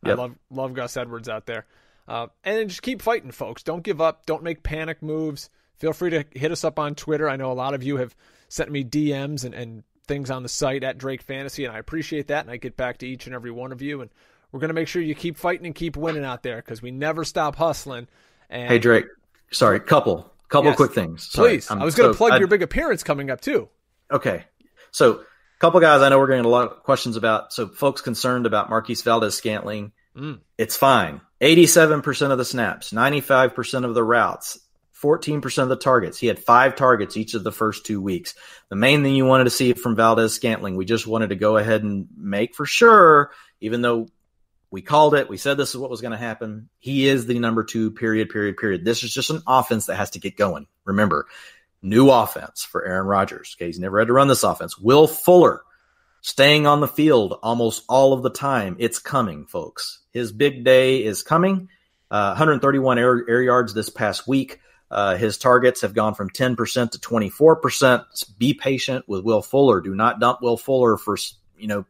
I love Gus Edwards out there. And then just keep fighting, folks. Don't give up. Don't make panic moves. Feel free to hit us up on Twitter. I know a lot of you have sent me DMs and things on the site at Drake Fantasy, and I appreciate that, and I get back to each and every one of you. And we're going to make sure you keep fighting and keep winning out there, because we never stop hustling. And hey, Drake. Sorry, couple yes, quick things. Sorry. Please. I was going to plug your big appearance coming up, too. Okay. So couple guys I know we're going to get a lot of questions about. So folks concerned about Marquise Valdes-Scantling, It's fine. 87% of the snaps, 95% of the routes, 14% of the targets. He had 5 targets each of the first 2 weeks. The main thing you wanted to see from Valdes-Scantling, we just wanted to go ahead and make for sure, even though we called it, we said this is what was going to happen. He is the number 2, period. This is just an offense that has to get going. Remember, new offense for Aaron Rodgers. Okay, he's never had to run this offense. Will Fuller staying on the field almost all of the time. It's coming, folks. His big day is coming. 131 air yards this past week. His targets have gone from 10% to 24%. Be patient with Will Fuller. Do not dump Will Fuller for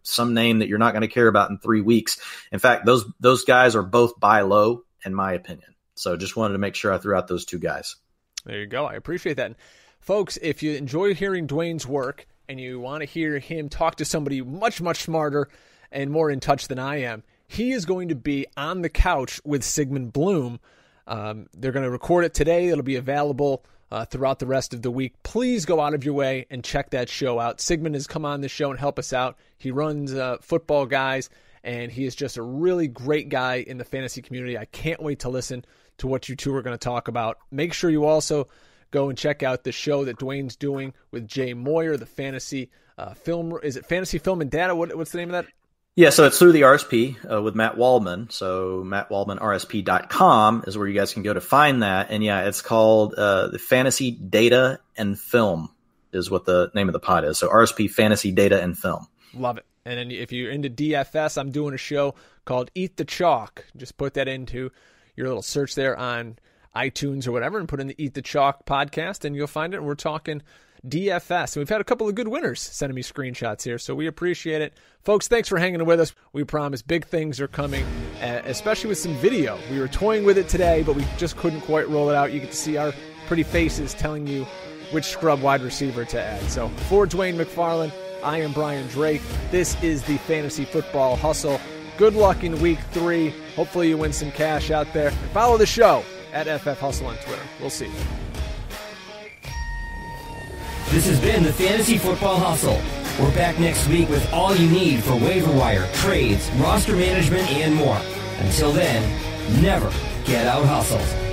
some name that you're not going to care about in 3 weeks. In fact, those guys are both buy low, in my opinion. So just wanted to make sure I threw out those 2 guys. There you go. I appreciate that. Folks, if you enjoy hearing Dwain's work and you want to hear him talk to somebody much, much smarter and more in touch than I am, he is going to be on the couch with Sigmund Bloom. They're going to record it today. It'll be available throughout the rest of the week. Please go out of your way and check that show out. Sigmund has come on the show and help us out. He runs Football Guys, and he is just a really great guy in the fantasy community. I can't wait to listen to what you two are going to talk about. Make sure you also go and check out the show that Dwain's doing with Jay Moyer, the fantasy film. Is it Fantasy Film and Data? What's the name of that? Yeah, so it's through the RSP with Matt Waldman. So mattwaldmanrsp.com is where you guys can go to find that. And yeah, it's called the Fantasy Data and Film is what the name of the pod is. So RSP Fantasy Data and Film. Love it. And then if you're into DFS, I'm doing a show called Eat the Chalk. Just put that into your little search there on iTunes or whatever and put in the Eat the Chalk podcast and you'll find it. And we're talking DFS. And we've had a couple of good winners sending me screenshots here, so we appreciate it. Folks, thanks for hanging with us. We promise big things are coming, especially with some video. We were toying with it today, but we just couldn't quite roll it out. You get to see our pretty faces telling you which scrub wide receiver to add. So for Dwain McFarland, I am Brian Drake. This is the Fantasy Football Hustle. Good luck in week 3. Hopefully you win some cash out there. And follow the show at FF Hustle on Twitter. We'll see you. This has been the Fantasy Football Hustle. We're back next week with all you need for waiver wire, trades, roster management, and more. Until then, never get out hustled.